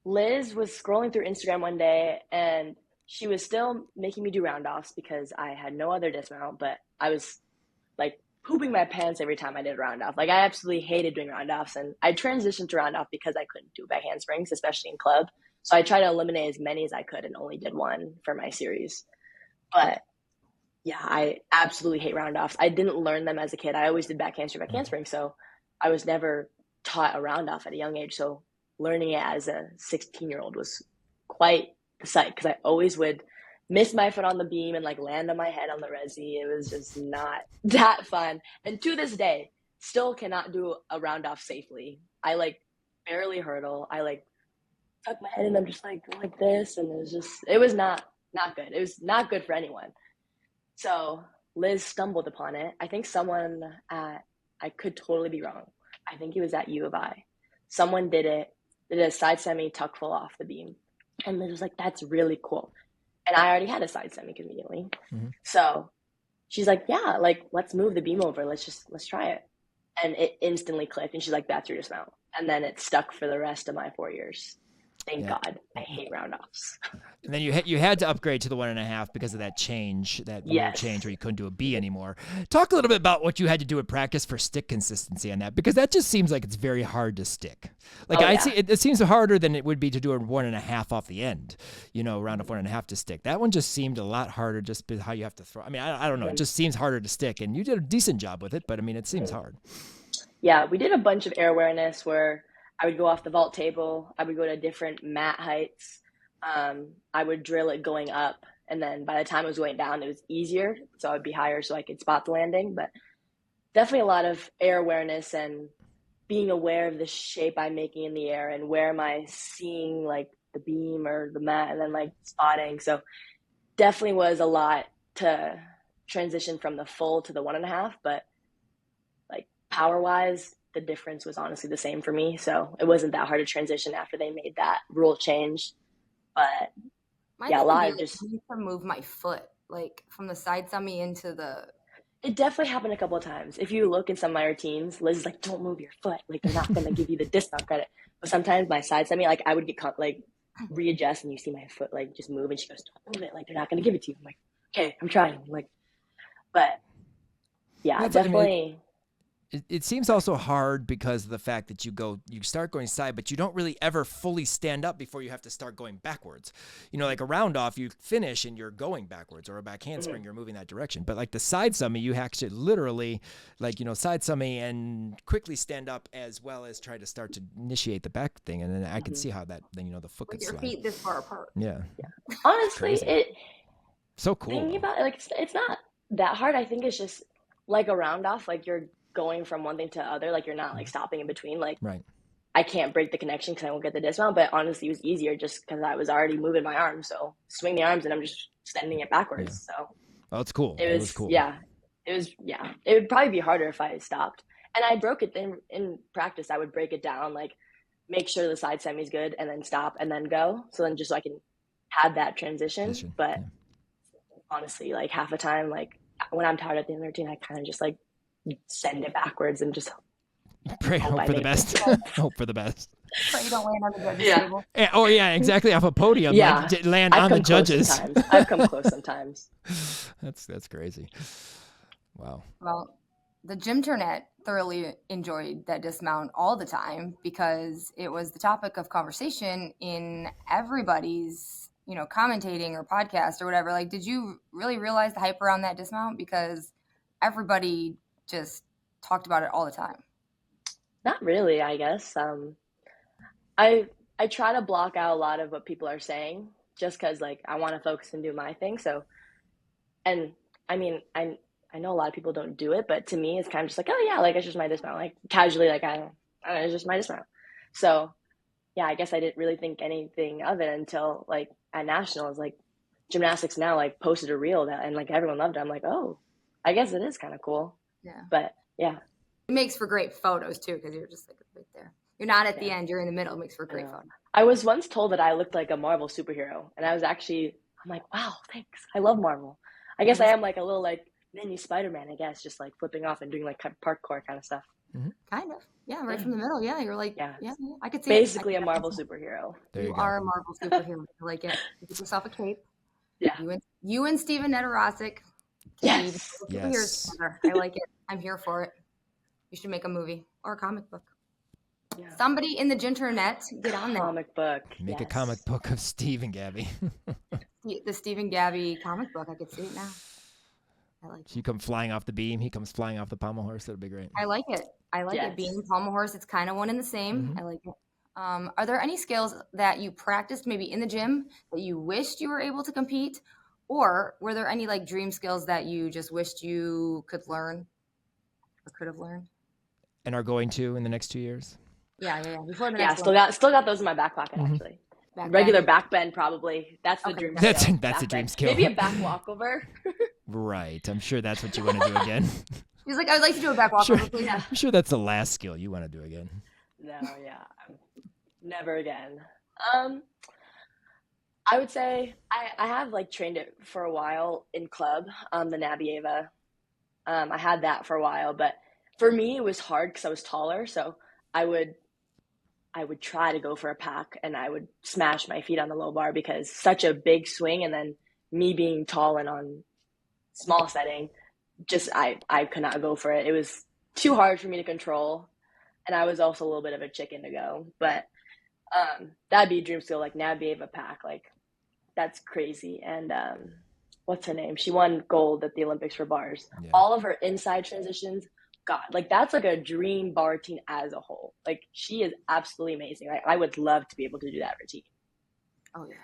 Liz was scrolling through Instagram one day and she was still making me do round offs because I had no other dismount, but I was like pooping my pants every time I did a round off. Like I absolutely hated doing round offs, and I transitioned to round off because I couldn't do back handsprings, especially in club. So I tried to eliminate as many as I could and only did one for my series. But yeah, I absolutely hate round offs. I didn't learn them as a kid. I always did back handspring. So I was never taught a round off at a young age. So learning it as a 16-year-old was quite the sight, because I always would miss my foot on the beam and like land on my head on the resi. It was just not that fun. And to this day, still cannot do a round off safely. I like barely hurdle. I like tuck my head and I'm just like this. And it was not good. It was not good for anyone. So Liz stumbled upon it. I think someone I could totally be wrong. I think it was at U of I. Someone did a side semi tuck full off the beam. And Liz was like, that's really cool. And I already had a side semi conveniently. So she's like, yeah, like let's move the beam over. Let's try it. And it instantly clicked. And she's like, that's your dismount. And then it stuck for the rest of my 4 years. Thank God. I hate round offs. And then you had to upgrade to the 1.5 because of that change, rule change where you couldn't do a B anymore. Talk a little bit about what you had to do at practice for stick consistency on that, because that just seems like it's very hard to stick. Like see it seems harder than it would be to do a 1.5 off the end, round of 1.5 to stick. That one just seemed a lot harder just because how you have to throw. I mean, I don't know. It just seems harder to stick, and you did a decent job with it, but I mean, it seems hard. Yeah, we did a bunch of air awareness where I would go off the vault table. I would go to different mat heights. I would drill it going up. And then by the time it was going down, it was easier. So I would be higher so I could spot the landing. But definitely a lot of air awareness and being aware of the shape I'm making in the air and where am I seeing like the beam or the mat, and then like spotting. So definitely was a lot to transition from the full to the 1.5. But like power wise, the difference was honestly the same for me. So it wasn't that hard to transition after they made that rule change. But a lot of just to move my foot like from the side semi into the. It definitely happened a couple of times. If you look in some of my routines, Liz is like, don't move your foot. Like they're not going to give you the dismount credit. But sometimes my side semi, like I would get readjust and you see my foot like just move and she goes, don't move it. Like they're not going to give it to you. I'm like, okay, I'm trying. Like, but yeah, definitely. It seems also hard because of the fact that you start going side, but you don't really ever fully stand up before you have to start going backwards. Like a round off, you finish and you're going backwards, or a back handspring, you're moving that direction. But like the side summy, you actually literally side summy and quickly stand up as well as try to start to initiate the back thing. And then I can see how that then, the foot could slide. Your feet this far apart. Yeah. Honestly, so cool. Thinking about it, like it's not that hard. I think it's just like a round off, like you're going from one thing to other, like you're not like stopping in between, like right. I can't break the connection because I won't get the dismount, but honestly it was easier just because I was already moving my arms, so swing the arms and I'm just sending it backwards. So it's cool. It was cool. It would probably be harder if I had stopped, and I broke it in practice. I would break it down, like make sure the side semi is good and then stop and then go, so then just so I can have that transition. But honestly, like half the time, like when I'm tired at the end of the routine, I kind of just like send it backwards and just hope for the best. Hope for the best. Pray you don't land on the judges table. Oh yeah, exactly. Off a podium, land on the judges. I've come close sometimes. That's crazy. Wow. Well, the Gymternet thoroughly enjoyed that dismount all the time because it was the topic of conversation in everybody's, commentating or podcast or whatever. Like, did you really realize the hype around that dismount? Because everybody just talked about it all the time. Not really, I guess. I try to block out a lot of what people are saying just because like I want to focus and do my thing. So, and I mean, I know a lot of people don't do it, but to me, it's kind of just like, oh yeah, like it's just my dismount, like casually, like I don't know, it's just my dismount. So yeah, I guess I didn't really think anything of it until like at nationals, like Gymnastics Now like posted a reel that, and like everyone loved it. I'm like, oh, I guess it is kind of cool. Yeah. But yeah. It makes for great photos too, because you're just like right there. You're not at the end, you're in the middle. It makes for a great photo. I was once told that I looked like a Marvel superhero, and I was actually, I'm like, wow, thanks. I love Marvel. I guess I am like a little like mini Spider-Man, I guess, just like flipping off and doing like parkour kind of stuff. Kind of. Yeah, right from the middle. Yeah, you're like, yeah, I could see basically a Marvel superhero. You are a Marvel superhero. I like it. You get yourself a cape. Yeah. You and Steven Netarosik. Yes. Yes. I like it. I'm here for it. You should make a movie or a comic book. Yeah. Somebody in the Gymternet, get on that. Comic book. Make a comic book of Steve and Gabby. The Steve and Gabby comic book. I could see it now. I like it. You come flying off the beam. He comes flying off the pommel horse. That'd be great. I like it. I like it. Beam, pommel horse, it's kind of one and the same. I like it. Are there any skills that you practiced maybe in the gym that you wished you were able to compete? Or were there any like dream skills that you just wished you could learn or could have learned? And are going to in the next 2 years? Yeah. Before the next one. Still got those in my back pocket actually. Regular back bend probably. That's the dream. That's a dream skill. Maybe a back walkover. Right. I'm sure that's what you want to do again. He's like, I would like to do a back walkover. Please. Yeah. I'm sure that's the last skill you want to do again. No, yeah. Never again. I would say I have like trained it for a while in club, the Nabieva. I had that for a while, but for me it was hard because I was taller, so I would try to go for a pack and I would smash my feet on the low bar because such a big swing, and then me being tall and on small setting, just I could not go for it. It was too hard for me to control, and I was also a little bit of a chicken to go. But that'd be a dream skill, like Nabieva pack, like that's crazy. And what's her name? She won gold at the Olympics for bars. Yeah. All of her inside transitions, God, like that's like a dream bar routine as a whole. Like she is absolutely amazing. I would love to be able to do that routine. Oh yeah.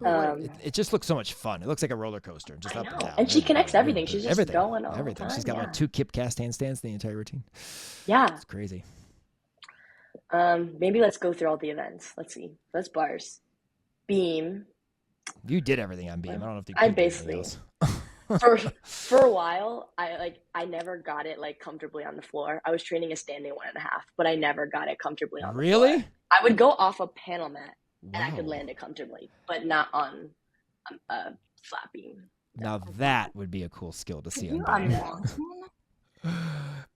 No, it just looks so much fun. It looks like a roller coaster, just up and down. And she connects everything. She's just going all the time. She's got like 2 kip cast handstands the entire routine. Yeah, it's crazy. Maybe let's go through all the events. Let's see. That's bars, beam. You did everything on beam. I don't know if you. I basically. For a while, I never got it like comfortably on the floor. I was training a standing 1.5, but I never got it comfortably on the floor. Really? I would go off a panel mat and I could land it comfortably, but not on a flat beam. Now that would be a cool skill to see on beam.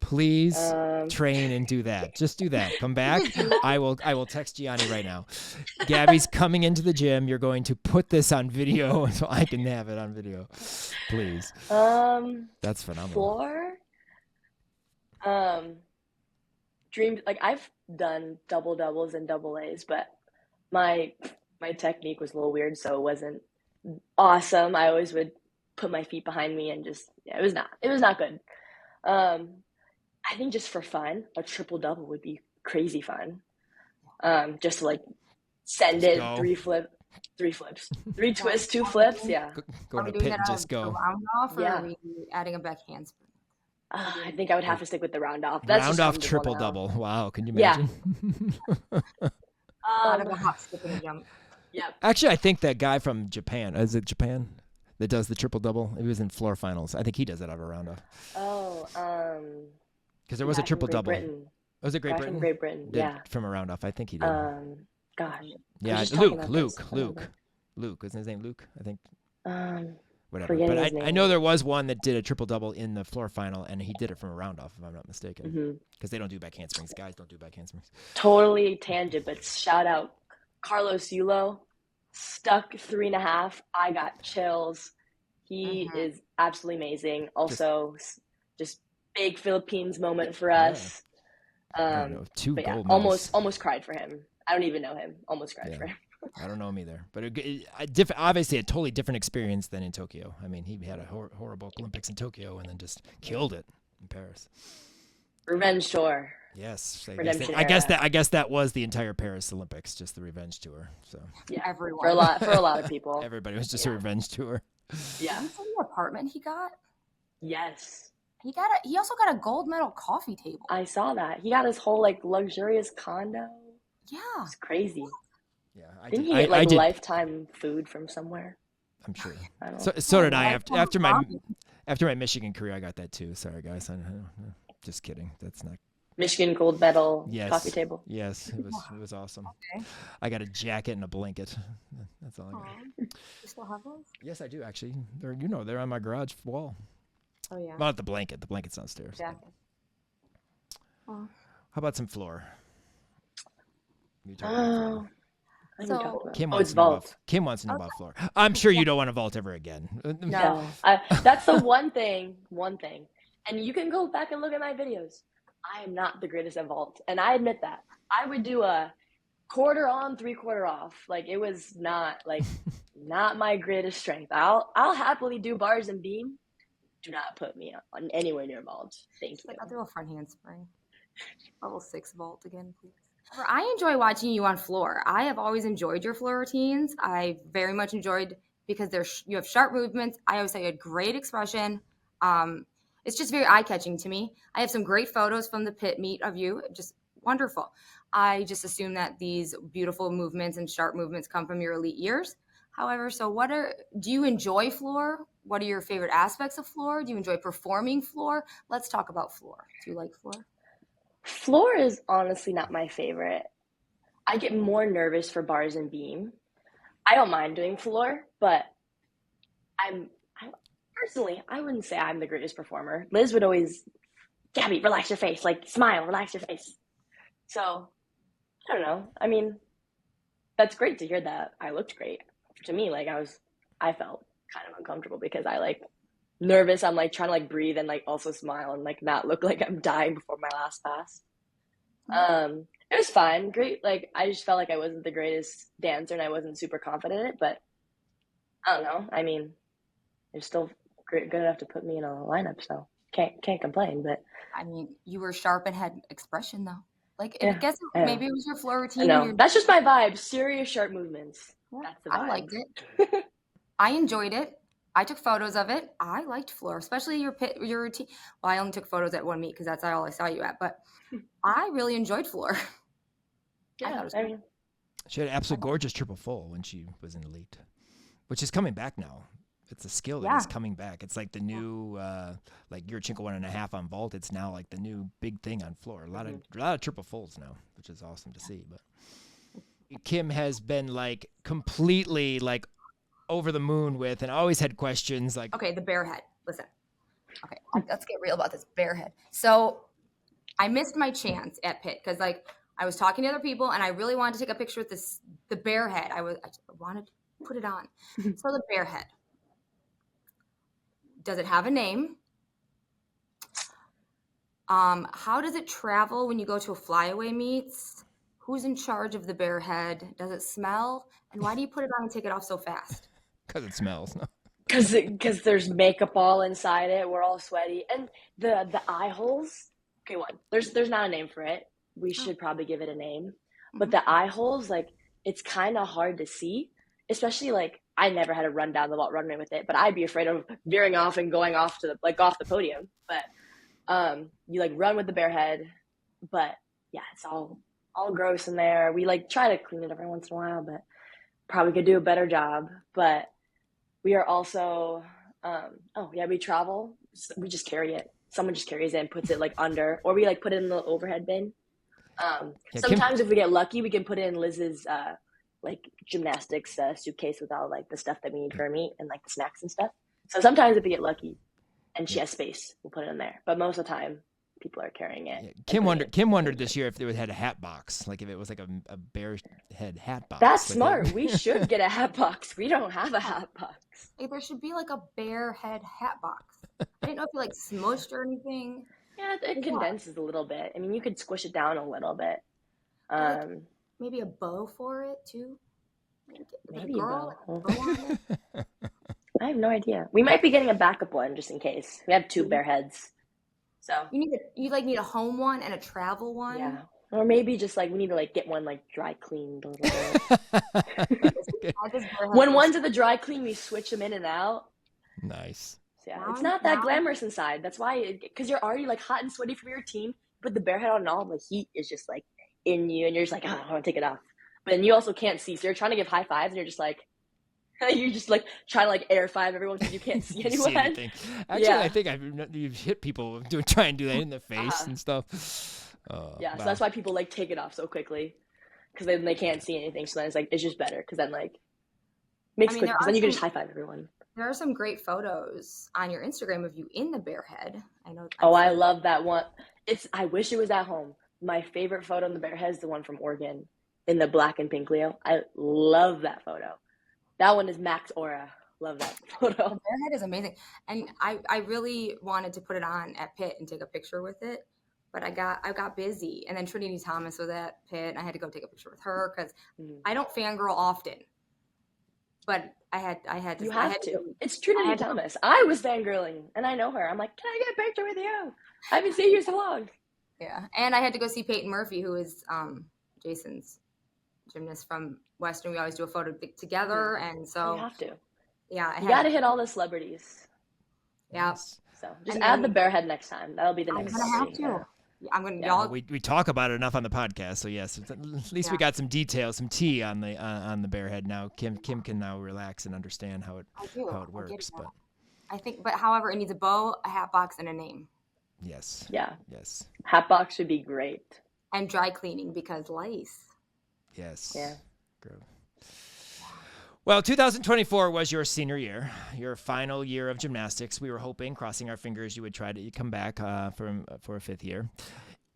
Please train and do that. Just do that. Come back. I will text Gianni right now. Gabby's coming into the gym. You're going to put this on video so I can have it on video. Please. That's phenomenal. Dream, like I've done double doubles and double A's, but my technique was a little weird, so it wasn't awesome. I always would put my feet behind me and just it was not good. I think just for fun, a triple double would be crazy fun. Just to like send it, 3 flips, 3 twists, 2 flips. Yeah. Go to the pit and just go. Round off, or are we adding a back handspring? I think I would have to stick with the round off. That's round off triple double. Wow. Can you imagine? A lot of a hop, skip, and a jump. Yeah. Actually, I think that guy from Japan, is it Japan, that does the triple double? He was in floor finals. I think he does it out of a round off. Oh, because there was a triple double. Was it Great Britain? From Great Britain, yeah. From a round off. I think he did. Gosh. Yeah, Luke. Isn't his name Luke? I think. Whatever. But I know there was one that did a triple double in the floor final, and he did it from a round off, if I'm not mistaken. Because they don't do back handsprings. Guys don't do back handsprings. Totally tangent, but shout out Carlos Yulo. Stuck 3.5. I got chills. He is absolutely amazing. Also, just big Philippines moment for us. Yeah. 2 gold medals. Almost cried for him. I don't even know him. Almost cried for him. I don't know him either. But obviously a totally different experience than in Tokyo. I mean, he had a horrible Olympics in Tokyo and then just killed it in Paris. Revenge tour. Yes, I guess that was the entire Paris Olympics, just the revenge tour. So yeah, everyone for a lot of people, everybody was just a revenge tour. Yeah, the apartment he got. Yes. He also got a gold medal coffee table. I saw that. He got his whole like luxurious condo. Yeah. It's crazy. Yeah, Didn't he get like lifetime food from somewhere? I'm sure. I don't So did I after my Michigan career. I got that too. Sorry guys. Just kidding. That's not Michigan gold medal Yes. coffee table. Yes, it was awesome. Okay. I got a jacket and a blanket. That's all I got. You still have those? Yes, I do actually. They're on my garage wall. Oh yeah. Well, not the blanket. The blanket's downstairs. Jacket. Oh. How about some floor? You talk Oh. about So- floor. Kim Oh, wants it's to know vault. about, Kim wants to know about floor. I'm sure you don't want to vault ever again. No. That's the one thing. And you can go back and look at my videos. I am not the greatest at vault. And I admit that. I would do a quarter on, 3/4 off. Like it was not my greatest strength. I'll happily do bars and beam. Do not put me on anywhere near vault. Thank you. I'll do a front handspring. Level 6 vault again, please. I enjoy watching you on floor. I have always enjoyed your floor routines. I very much enjoyed because you have sharp movements. I always say you had great expression. It's just very eye-catching to me. I have some great photos from the pit meet of you. Just wonderful. I just assume that these beautiful movements and sharp movements come from your elite years. However, do you enjoy floor? What are your favorite aspects of floor? Do you enjoy performing floor? Let's talk about floor. Do you like floor? Floor is honestly not my favorite. I get more nervous for bars and beam. I don't mind doing floor, but personally, I wouldn't say I'm the greatest performer. Liz would always, Gabby, relax your face, like smile, relax your face. So, I don't know. I mean, that's great to hear that I looked great. To me, like I felt kind of uncomfortable because I like nervous. I'm like trying to like breathe and like also smile and like not look like I'm dying before my last pass. It was fine. Great. Like I just felt like I wasn't the greatest dancer and I wasn't super confident in it, but I don't know. I mean, they're still good enough to put me in a lineup, so can't complain. But I mean, you were sharp and had expression though. Like Yeah, I guess yeah. maybe it was your floor routine. no, that's just my vibe. Serious sharp movements. That's the vibe. I liked it. I enjoyed it. I took photos of it. I liked floor, especially your routine. Well, I only took photos at one meet because that's all I saw you at. But I really enjoyed floor. Yeah, I mean, She had an absolutely gorgeous triple full when she was in elite, which is coming back now. It's a skill that is coming back. It's like the new, like Yurchenko 1.5 on vault. It's now like the new big thing on floor. A lot of triple fulls now, which is awesome to see. But Kim has been like completely like over the moon with, and always had questions like, Okay, the bear head. Listen. Okay, let's get real about this bear head. So I missed my chance at pit because like I was talking to other people and I really wanted to take a picture with the bear head. I wanted to put it on. So the bear head. Does it have a name? How does it travel when you go to a flyaway meets? Who's in charge of the bear head? Does it smell? And why do you put it on and take it off so fast? because it smells. No. because there's makeup all inside it. We're all sweaty, and the eye holes. Okay, there's not a name for it. We should probably give it a name. But the eye holes, like it's kind of hard to see, especially like I never had to run down the vault runway with it, but I'd be afraid of veering off and going off to off the podium. But you like run with the bare head, but yeah, it's all gross in there. We like try to clean it every once in a while, but probably could do a better job. But we are also we travel. We just carry it. Someone just carries it and puts it like under, or we like put it in the overhead bin. Sometimes if we get lucky, we can put it in Liz's like gymnastics suitcase with all like the stuff that we need for a meet and like the snacks and stuff. So sometimes if we get lucky and she has space, we'll put it in there. But most of the time, people are carrying it. Yeah. Kim wondered this year if they had a hat box, like if it was like a bear head hat box. That's like smart. We should get a hat box. We don't have a hat box. Hey, there should be like a bear head hat box. I didn't know if you like smushed or anything. Yeah, it condenses a little bit. I mean, you could squish it down a little bit. Maybe a bow for it too. Maybe a bow. I have no idea. We might be getting a backup one just in case. We have two bear heads. So you need a home one and a travel one. Yeah. Or maybe just like we need to like get one like dry cleaned a little bit. When one's at the dry clean, we switch them in and out. Nice. So yeah, Now it's I'm not that now glamorous inside. That's why, because you're already like hot and sweaty from your team, but the bare head on and all the heat is just like in you, and you're just like, oh, I want to take it off. But then you also can't see, so you're trying to give high fives, and you're just like trying to like air five everyone because you can't see You anyone. see anything. Actually, Yeah. I think you've hit people try and do that in the face and stuff. Yeah, so Wow. that's why people like take it off so quickly, because then they can't see anything. So then it's like it's just better because then like makes I mean, quick there because are then you can just some high five everyone. there are some great photos on your Instagram of you in the bare head. I know. Oh, I love that one. I wish it was at home. My favorite photo in the bare head is the one from Oregon in the black and pink Leo. I love that photo. That one is max aura. Love that photo. The bare head is amazing, and I really wanted to put it on at Pitt and take a picture with it, but I got busy, and then Trinity Thomas was at Pitt, and I had to go take a picture with her because I don't fangirl often, but I had to. You I have had to. to. It's I Trinity had to. Thomas. I was fangirling, and I know her. I'm like, can I get a picture with you? I haven't seen you so long. Yeah, and I had to go see Peyton Murphy, who is Jason's gymnast from Western. We always do a photo together, and so You have to. yeah, You got to hit all the celebrities. Yeah. Yes. So just And add then- the bare head next time. That'll be the I'm next gonna have celebrity. to. I'm gonna Yeah. y'all. We talk about it enough on the podcast, so yes, at least we got some details, some tea on the bear head now. Kim can now relax and understand how it works. But I think, but however, it needs a bow, a hat box, and a name, yes, Yeah. yes, Hat box would be great. and dry cleaning because lice. yes. Yeah. Good. Well, 2024 was your senior year, your final year of gymnastics. We were hoping, crossing our fingers, you would try to come back for a fifth year.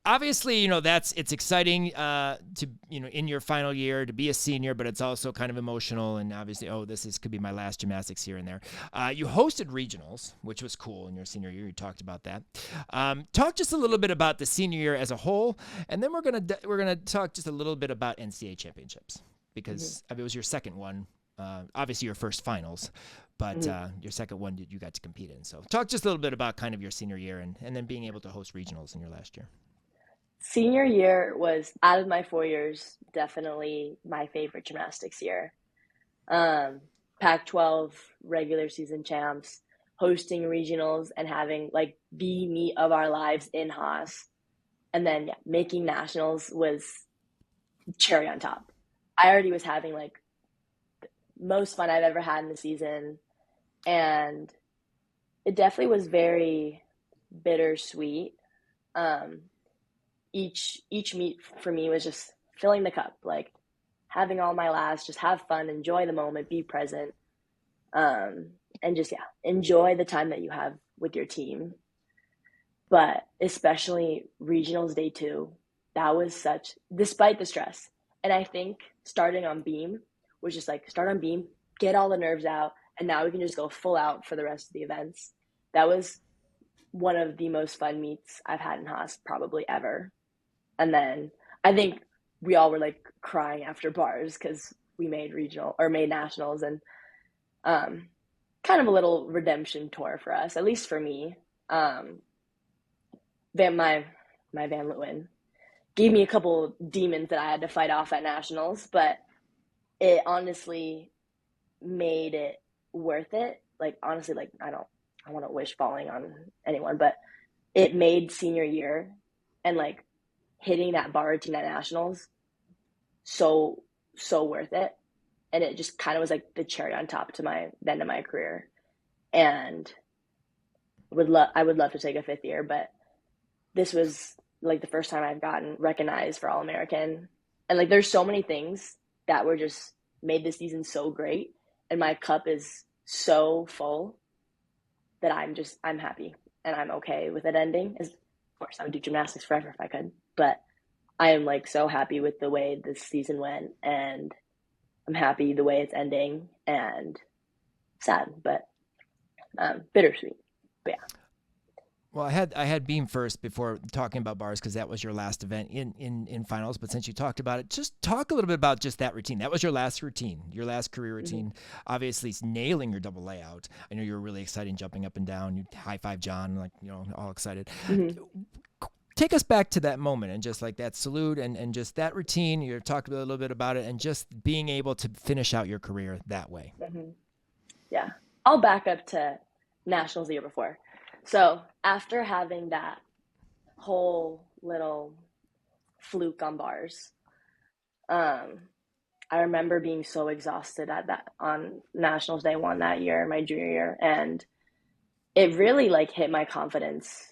Obviously, it's exciting to in your final year to be a senior, but it's also kind of emotional. And obviously, could be my last gymnastics here and there. You hosted regionals, which was cool in your senior year. You talked about that. Talk just a little bit about the senior year as a whole, and then we're gonna talk just a little bit about NCAA championships because it was your second one. Obviously your first finals, but your second one you got to compete in. So talk just a little bit about kind of your senior year and then being able to host regionals in your last year. Senior year was, out of my 4 years, definitely my favorite gymnastics year. Pac-12 regular season champs, hosting regionals and having like the meet of our lives in Haas. And then making nationals was cherry on top. I already was having like most fun I've ever had in the season, and it definitely was very bittersweet. Each meet for me was just filling the cup, like having all my laughs, just have fun, enjoy the moment, be present, and just enjoy the time that you have with your team. But especially regionals day 2, that was despite the stress, and I think starting on beam was just like start on beam, get all the nerves out, and now we can just go full out for the rest of the events. That was one of the most fun meets I've had in Haas probably ever. And then I think we all were like crying after bars because we made nationals, and kind of a little redemption tour for us, at least for me. My Van Leeuwen gave me a couple demons that I had to fight off at nationals, but it honestly made it worth it. Like, honestly, like I want to wish falling on anyone, but it made senior year and like hitting that bar routine at nationals so worth it. And it just kind of was like the cherry on top to my career. And I would love to take a fifth year, but this was like the first time I've gotten recognized for All-American. And like there's so many things that were just made this season so great, and my cup is so full that I'm happy and I'm okay with it ending. Of course, I would do gymnastics forever if I could, but I am like so happy with the way this season went, and I'm happy the way it's ending, and sad, but bittersweet. But yeah. Well, I had beam first before talking about bars because that was your last event in finals. But since you talked about it, just talk a little bit about just that routine. That was your last routine, your last career routine. Obviously, it's nailing your double layout. I know you were really excited, jumping up and down. You high five John, like all excited. Take us back to that moment and just like that salute and just that routine. You talked a little bit about it and just being able to finish out your career that way. Yeah, I'll back up to nationals the year before. So after having that whole little fluke on bars, I remember being so exhausted on nationals day one that year, my junior year, and it really like hit my confidence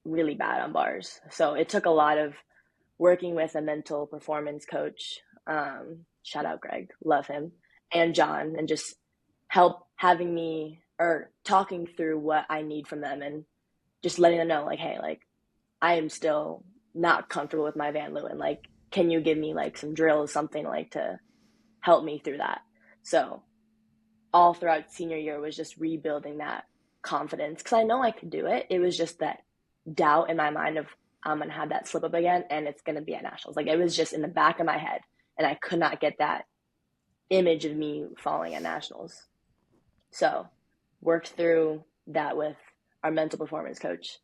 really bad on bars. So it took a lot of working with a mental performance coach, shout out Greg, love him, and John, and just help having me or talking through what I need from them and just letting them know like, hey, like I am still not comfortable with my Van Leeuwen. Like, can you give me like some drills, something like to help me through that? So all throughout senior year was just rebuilding that confidence because I know I could do it. It was just that doubt in my mind of I'm going to have that slip up again and it's going to be at nationals. Like it was just in the back of my head and I could not get that image of me falling at nationals. So worked through that with our mental performance coach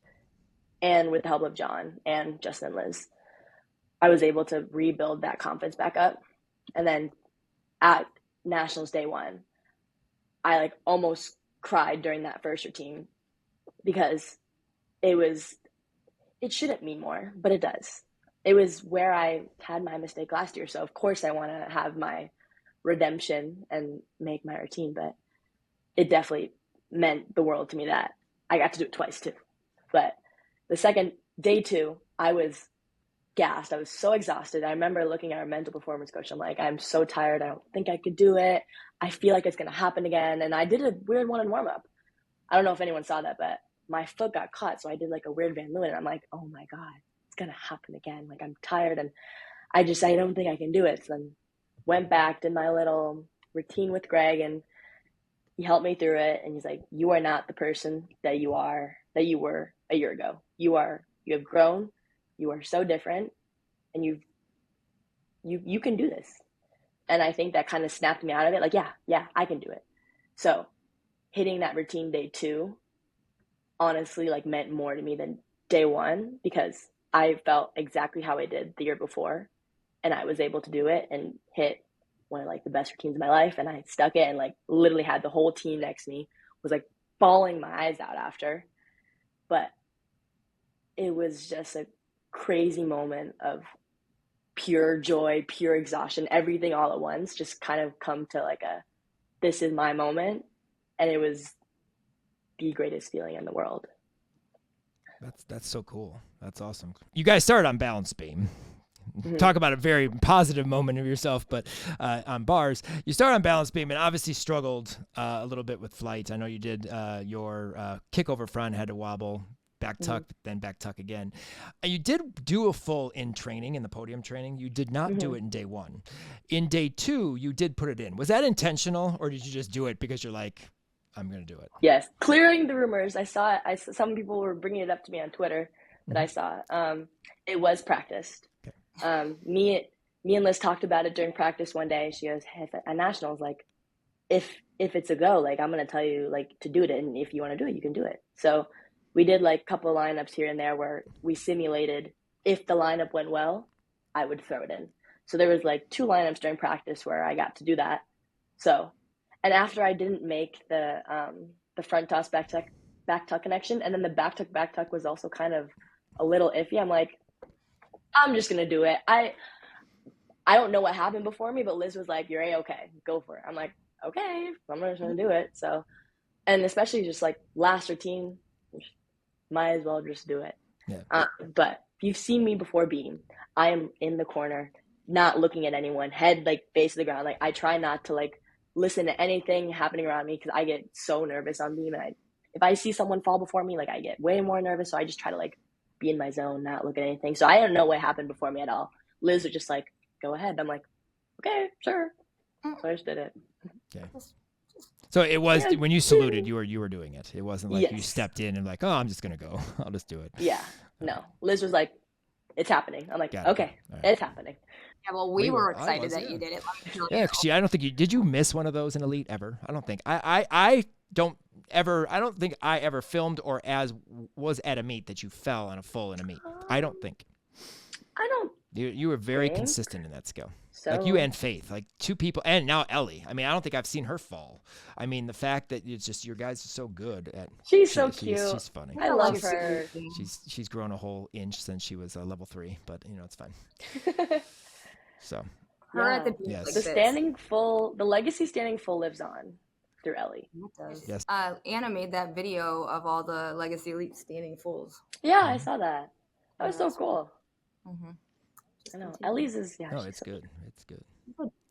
and with the help of John and Justin and Liz. I was able to rebuild that confidence back up. And then at nationals day one, I like almost cried during that first routine because it shouldn't mean more, but it does. It was where I had my mistake last year. So of course I want to have my redemption and make my routine, but it definitely meant the world to me that I got to do it twice too. But the second day two, I was gassed. I was so exhausted. I remember looking at our mental performance coach. I'm like, I'm so tired. I don't think I could do it. I feel like it's going to happen again. And I did a weird one in warm up. I don't know if anyone saw that, but my foot got caught. So I did like a weird Van Leeuwen. And I'm like, oh my God, it's going to happen again. Like I'm tired. And I don't think I can do it. So then went back, did my little routine with Greg and he helped me through it. And he's like, you are not the person that you were a year ago. You have grown. You are so different and you can do this. And I think that kind of snapped me out of it. Like, yeah, I can do it. So hitting that routine day two, honestly, like meant more to me than day one because I felt exactly how I did the year before and I was able to do it and hit one of like the best routines of my life. And I stuck it and like literally had the whole team next to me, was like bawling my eyes out after. But it was just a crazy moment of pure joy, pure exhaustion, everything all at once, just kind of come to like this is my moment. And it was the greatest feeling in the world. That's so cool. That's awesome. You guys started on balance beam. Mm-hmm. Talk about a very positive moment of yourself, but on bars, you started on balance beam and obviously struggled a little bit with flight. I know you did your kick over front, had to wobble, back tuck, then back tuck again. You did do a full in training, in the podium training. You did not do it in day one. In day two, you did put it in. Was that intentional or did you just do it because you're like, I'm going to do it? Yes. Clearing the rumors. I saw it. Some people were bringing it up to me on Twitter that I saw. It was practiced. Okay. Me and Liz talked about it during practice one day. She goes, hey, at nationals, like if it's a go, like I'm going to tell you like to do it. And if you want to do it, you can do it. So we did like a couple of lineups here and there where we simulated if the lineup went well, I would throw it in. So there was like 2 lineups during practice where I got to do that. So, and after I didn't make the front toss back tuck connection, and then the back tuck was also kind of a little iffy. I'm like, I'm just gonna do it. I don't know what happened before me, but Liz was like, "You're okay, go for it." I'm like, "Okay, I'm just gonna do it." So, and especially just like last routine, might as well just do it. Yeah. But if you've seen me before beam, I am in the corner, not looking at anyone, head like face to the ground. Like I try not to like listen to anything happening around me because I get so nervous on beam, and if I see someone fall before me, like I get way more nervous. So I just try to like be in my zone, not look at anything. So I don't know what happened before me at all. Liz was just like, "Go ahead." I'm like, "Okay, sure." So I just did it. Okay. So it was when you saluted, you were doing it. It wasn't like you stepped in and like, "Oh, I'm just gonna go. I'll just do it." Yeah. No. Liz was like, "It's happening." I'm like, "Okay, right. It's happening." Yeah, well, we were excited that you did it. Yeah, actually, I don't think did you miss one of those in Elite ever? I don't think. I don't think I ever filmed or was at a meet that you fell on a full in a meet. I don't think. I don't. You were very consistent in that skill. So Like you and Faith, like two people, and now Ellie. I mean, I don't think I've seen her fall. I mean, the fact that it's just your guys are so good at. She's so cute. She's funny. I love her. She's grown a whole inch since she was level 3, but it's fine. So. Her at the beach. Yes. The legacy standing full lives on through Ellie. It does. Yes. Anna made that video of all the Legacy Elite standing fulls. Yeah, I saw that. That was so cool. Mm-hmm. I know. Ellie's is No, it's good. It's good.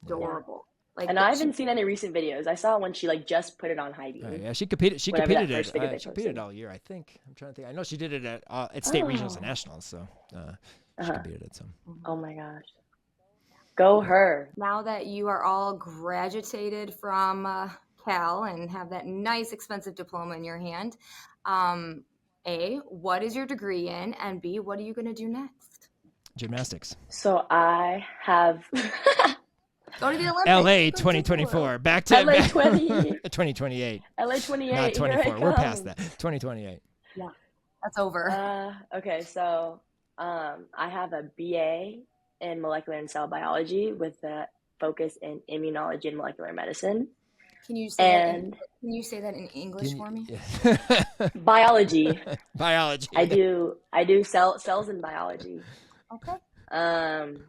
Adorable. Like, and I haven't seen any recent videos. I saw when she just put it on High Beam. Yeah, she competed. She Whenever competed that first video it. they She competed posted. all year. I think. I'm trying to think. I know she did it at state regionals and nationals. So she competed at some. Oh my gosh. Go her. now that you are all graduated from Cal and have that nice expensive diploma in your hand, A, what is your degree in? And B, what are you going to do next? Gymnastics. So I have Go to the Olympics. LA 2024. Back to LA 20. 2028. LA 28. Not here 24. it We're past comes. that. 2028. That's over. Okay, so I have a BA in molecular and cell biology with a focus in immunology and molecular medicine. Can you say that in English for me? Biology. Biology. I do cells and biology. Okay. I'm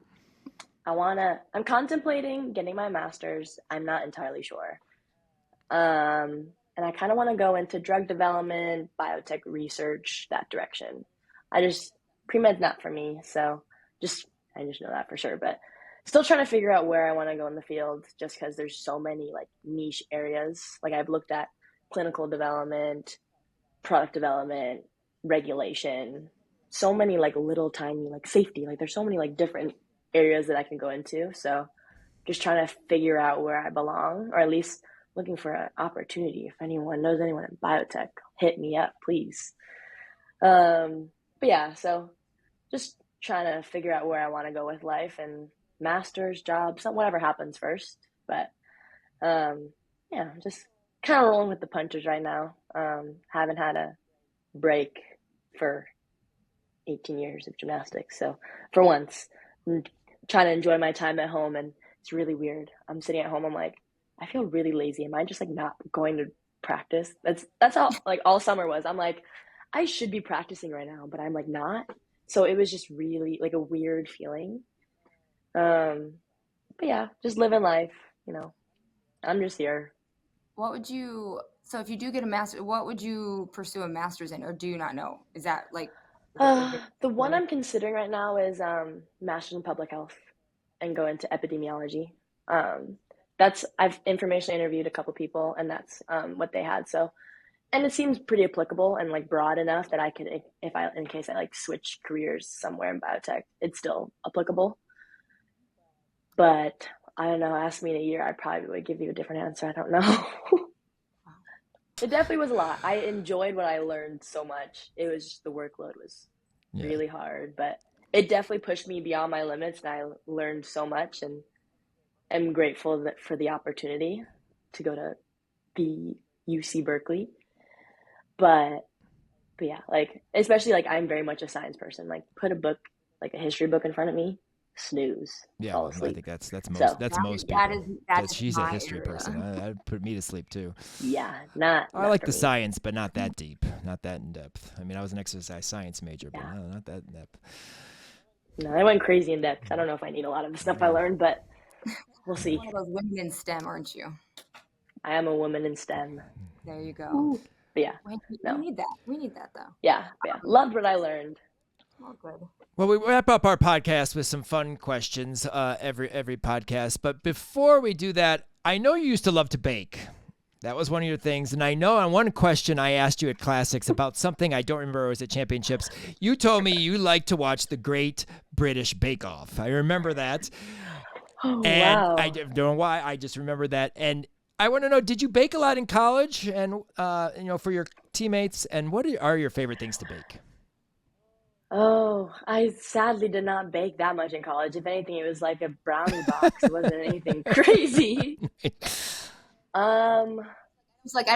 contemplating getting my master's. I'm not entirely sure. And I kind of want to go into drug development, biotech research, that direction. Pre-med's not for me, so I just know that for sure, but still trying to figure out where I want to go in the field just because there's so many niche areas. I've looked at clinical development, product development, regulation, so many little tiny safety. There's so many different areas that I can go into. So just trying to figure out where I belong, or at least looking for an opportunity. If anyone knows anyone in biotech, hit me up, please. But yeah, so just trying to figure out where I want to go with life and master's, job, whatever happens first. But yeah, just kind of rolling with the punches right now. Haven't had a break for 18 years of gymnastics. So for once, I'm trying to enjoy my time at home, and it's really weird. I'm sitting at home, I'm like, I feel really lazy. Am I just not going to practice? That's how all summer was. I'm like, I should be practicing right now, but I'm not. So it was just really a weird feeling. But yeah, just living life, I'm just here. So if you do get a master, what would you pursue a master's in, or do you not know? Is that the one I'm considering right now is master's in public health and go into epidemiology. I've informationally interviewed a couple people, and that's what they had. So, and it seems pretty applicable and broad enough that I could, in case I switch careers somewhere in biotech, it's still applicable. But I don't know, ask me in a year, I probably would give you a different answer. I don't know. It definitely was a lot. I enjoyed what I learned so much. It was just the workload was really hard, but it definitely pushed me beyond my limits, and I learned so much, and I'm grateful for the opportunity to go to the UC Berkeley. But yeah, especially I'm very much a science person. Put a book, a history book in front of me, snooze. Yeah, fall I asleep. think that's So, most people. That is She's a my history area. person. That'd put me to sleep too. Yeah, not. I like for the me. science, but not that deep, not that in depth. I mean, I was an exercise science major, but no, not that in depth. No, I went crazy in depth. I don't know if I need a lot of the stuff I learned, but we'll see. One of those women in STEM, aren't you? I am a woman in STEM. There you go. Ooh. But yeah, We no. need that. We need that, though. Yeah. Loved what I learned. Oh, good. Well, we wrap up our podcast with some fun questions every podcast. But before we do that, I know you used to love to bake. That was one of your things. And I know on one question I asked you at Classics about something I don't remember, it was at Championships. You told me you like to watch the Great British Bake Off. I remember that. Oh, And wow. I don't know why. I just remember that. And I want to know, did you bake a lot in college and, for your teammates? And what are your favorite things to bake? Oh, I sadly did not bake that much in college. If anything, it was like a brownie box. It wasn't anything crazy. It's I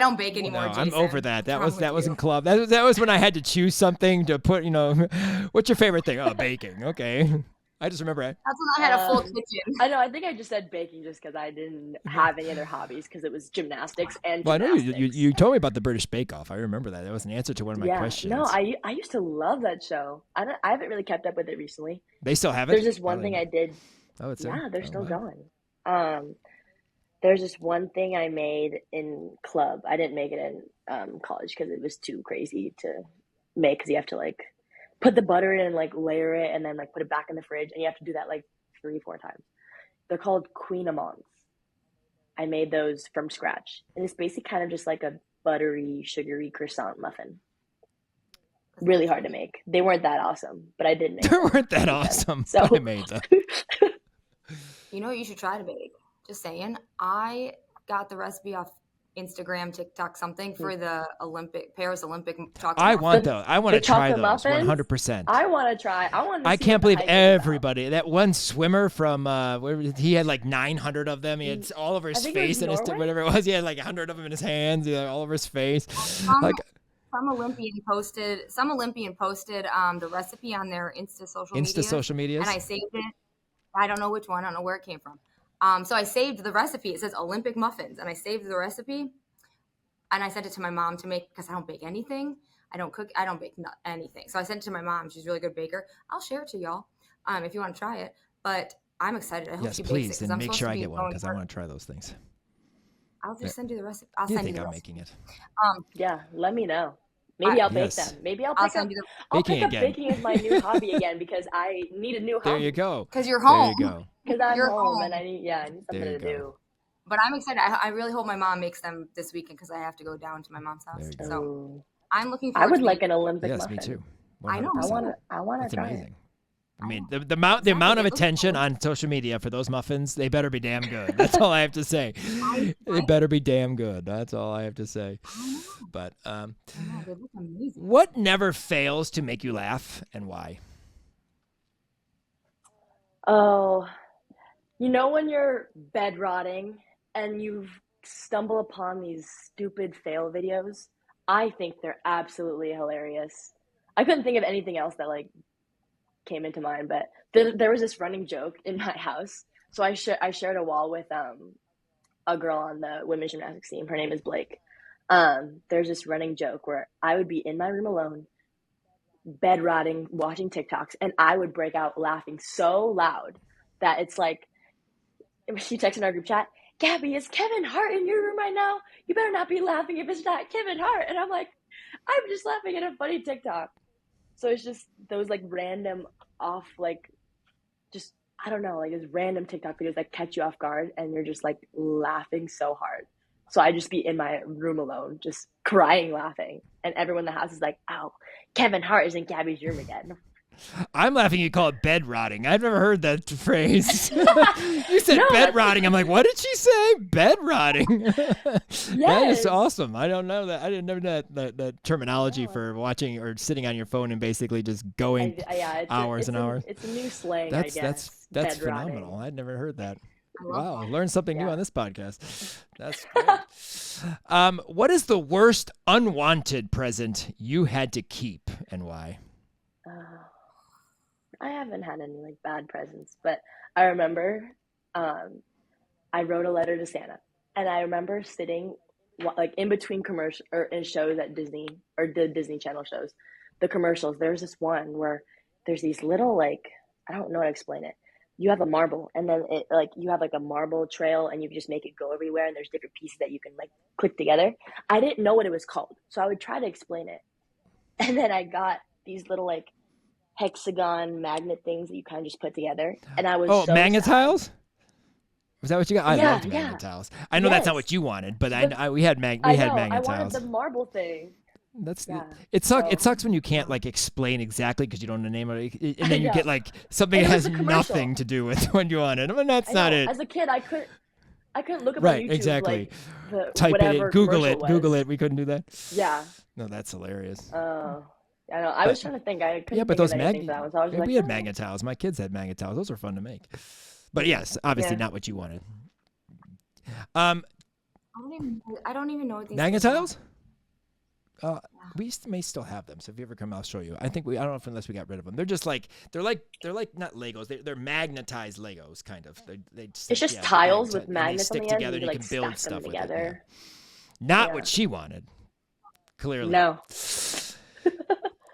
don't bake anymore, No, Jason. I'm over that. That What's was wrong with in you? club. That was when I had to choose something to put. What's your favorite thing? Oh, baking. Okay. I just remember it. That's when I had a full kitchen. I know. I think I just said baking just because I didn't have any other hobbies because it was gymnastics and Well, I know gymnastics. you told me about the British Bake Off. I remember that. That was an answer to one of my questions. No, I used to love that show. I haven't really kept up with it recently. They still have it? There's this one thing I did. Oh, it's Yeah, they're still wow. going. There's this one thing I made in club. I didn't make it in college because it was too crazy to make because you have to like put the butter in and like layer it and then like put it back in the fridge and you have to do that like 3-4 times. They're called Queen Amants. I made those from scratch. And it's basically kind of just like a buttery, sugary croissant muffin. Really hard to make. They weren't that awesome, but I did make them. They weren't that awesome, so I made them. You know what you should try to bake? Just saying. I got the recipe off Instagram, TikTok, something for the Paris Olympic chocolate muffin. I want to try those muffins? 100%. I want to try. I can't believe everybody. That one swimmer from he had like 900 of them. He had all over his face and whatever it was. He had like 100 of them in his hands, all over his face. Some Olympian posted the recipe on their social media, and I saved it. I don't know which one. I don't know where it came from. So I saved the recipe. It says Olympic muffins, and I saved the recipe, and I sent it to my mom to make because I don't bake anything. I don't cook. I don't bake anything. So I sent it to my mom. She's a really good baker. I'll share it to y'all if you want to try it. But I'm excited. I hope she bakes it. And make sure I get one because I want to try those things. I'll just send you the recipe. Do you think I'm making it? Yeah, let me know. Maybe I'll bake them. Maybe I'll pick up baking as my new hobby again because I need a new hobby. There you go. Because you're home. There you go. Because I'm home and I need something to do. But I'm excited. I really hope my mom makes them this weekend because I have to go down to my mom's house. So I'm looking forward to I would like an Olympic muffin. Yes, me too. 100%. I know. I want to try amazing. it. I mean, the amount of attention on social media for those muffins, they better be damn good. That's all I have to say. They better be damn good. That's all I have to say. But what never fails to make you laugh and why? Oh, you know when you're bed rotting and you stumble upon these stupid fail videos? I think they're absolutely hilarious. I couldn't think of anything else that like came into mind, but there was this running joke in my house. So I shared a wall with a girl on the women's gymnastics team. Her name is Blake. There's this running joke where I would be in my room alone, bed rotting, watching TikToks, and I would break out laughing so loud that it's like she texts in our group chat, "Gabby, is Kevin Hart in your room right now? You better not be laughing if it's not Kevin Hart." And I'm like, I'm just laughing at a funny TikTok. So it's just those like random off, like just, I don't know, like those random TikTok videos that catch you off guard and you're just like laughing so hard. So I just be in my room alone, just crying, laughing. And everyone in the house is like, "Oh, Kevin Hart is in Gabby's room again." I'm laughing you call it bed rotting. I've never heard that phrase. You said bed rotting. I'm like, what did she say? Bed rotting. Yes. That is awesome. I don't know that. I didn't know that terminology for watching or sitting on your phone and basically just going hours and hours. It's a new slang, that's, I guess. That's phenomenal. I'd never heard that. Wow, learn something new on this podcast. That's great. What is the worst unwanted present you had to keep and why? I haven't had any like bad presents, but I remember I wrote a letter to Santa, and I remember sitting like in between commercial or in shows at Disney or the Disney Channel shows, the commercials. There's this one where there's these little like, I don't know how to explain it. You have a marble, and then it like you have like a marble trail, and you just make it go everywhere, and there's different pieces that you can like click together. I didn't know what it was called, so I would try to explain it, and then I got these little like hexagon magnet things that you kind of just put together, and I was magnet tiles. Was that what you got? I loved yeah. magnet tiles. I know that's not what you wanted, but we had magnet tiles. I wanted the marble thing. It sucks when you can't like explain exactly because you don't know the name of it, and then you get like something that has nothing to do with what you wanted. I mean, that's not it. As a kid, I couldn't look up on YouTube. Exactly. Like, type it in, Google it. We couldn't do that. Yeah. No, that's hilarious. I know. I was trying to think. I couldn't think those of anything for that one. So I was like, we had magnet tiles. My kids had magnet tiles. Those were fun to make. But yes, obviously not what you wanted. I don't even know what these magnet tiles. May still have them. So if you ever come, I'll show you. I don't know if unless we got rid of them. They're just like they're not Legos. They're magnetized Legos, kind of. It's just tiles with magnets stick on the end. together. And you like, can build stack them stuff together. with it. Yeah. Not what she wanted. Clearly. No.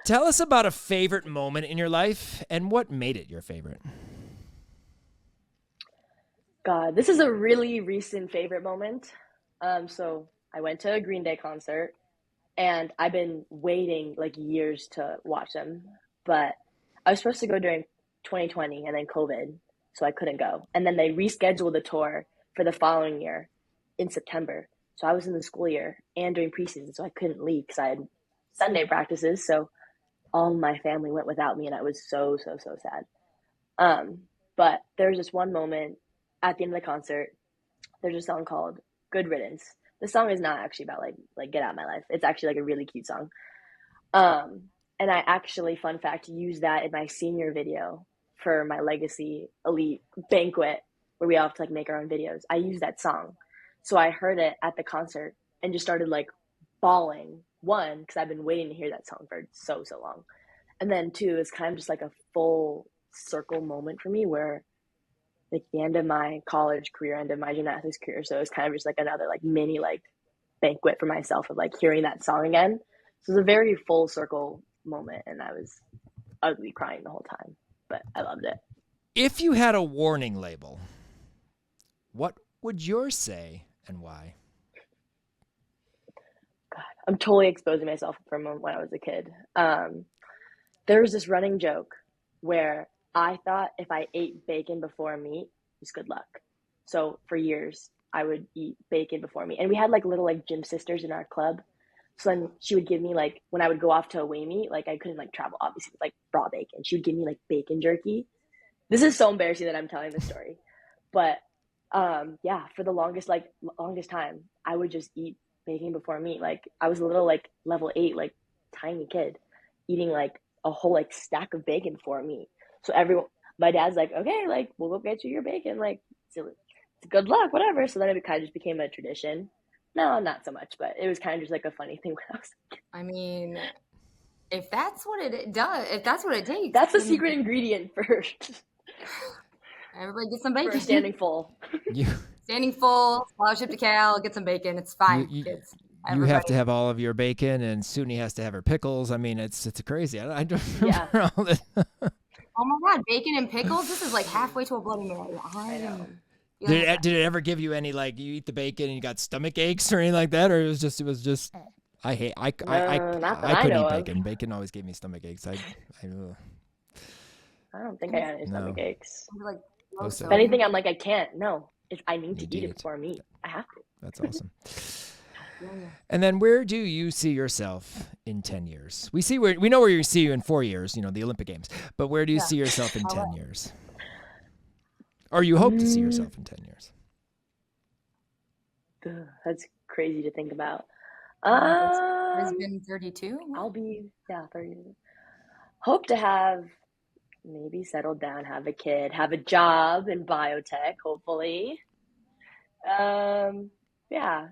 Tell us about a favorite moment in your life and what made it your favorite. God, this is a really recent favorite moment. So I went to a Green Day concert, and I've been waiting like years to watch them. But I was supposed to go during 2020 and then COVID, so I couldn't go. And then they rescheduled the tour for the following year in September. So I was in the school year and during preseason, so I couldn't leave because I had Sunday practices. So all my family went without me, and I was so sad. But there was this one moment at the end of the concert. There's a song called Good Riddance. The song is not actually about like get out of my life. It's actually like a really cute song. And I actually, fun fact, used that in my senior video for my Legacy Elite banquet where we all have to like make our own videos. I used that song. So I heard it at the concert and just started like bawling. One, because I've been waiting to hear that song for so long. And then two, it's kind of just like a full circle moment for me where like the end of my college career, end of my gymnastics career. So it's kind of just like another like mini like banquet for myself of like hearing that song again. So it's a very full circle moment, and I was ugly crying the whole time, but I loved it. If you had a warning label, what would yours say and why? God, I'm totally exposing myself from when I was a kid. There was this running joke where I thought if I ate bacon before meat, it was good luck. So for years, I would eat bacon before meat. And we had like little like gym sisters in our club. So then she would give me like, when I would go off to away meet, like I couldn't like travel, obviously, with like raw bacon. She would give me like bacon jerky. This is so embarrassing that I'm telling this story. But yeah, for the longest time, I would just eat bacon before meat. Like I was a little like level 8, like tiny kid eating like a whole like stack of bacon before meat. So my dad's like, okay, like we'll go get you your bacon. Like it's good luck, whatever. So then it kind of just became a tradition. No, not so much, but it was kind of just like a funny thing when I was a kid. I mean, if that's what it does, if that's what it takes. That's the secret ingredient for everybody get some bacon. For standing full. Standing full, scholarship to Cal, get some bacon. It's fine, kids. You have to have all of your bacon, and Suni has to have her pickles. I mean, it's crazy. I don't remember all that. Oh my God, bacon and pickles? This is like halfway to a Bloody Mary. I know. Did it ever give you any like you eat the bacon and you got stomach aches or anything like that, or it was just I couldn't eat bacon. Bacon always gave me stomach aches. I don't think I had any stomach aches. Like, if anything, I'm like I can't. No, I need to eat it before meat. I have to. That's awesome. And then where do you see yourself in 10 years? We know where you see you in 4 years, the Olympic Games. But where do you see yourself in 10 years? Or you hope to see yourself in 10 years? That's crazy to think about. Has been 32. I'll be 30. Hope to have maybe settled down, have a kid, have a job in biotech, hopefully.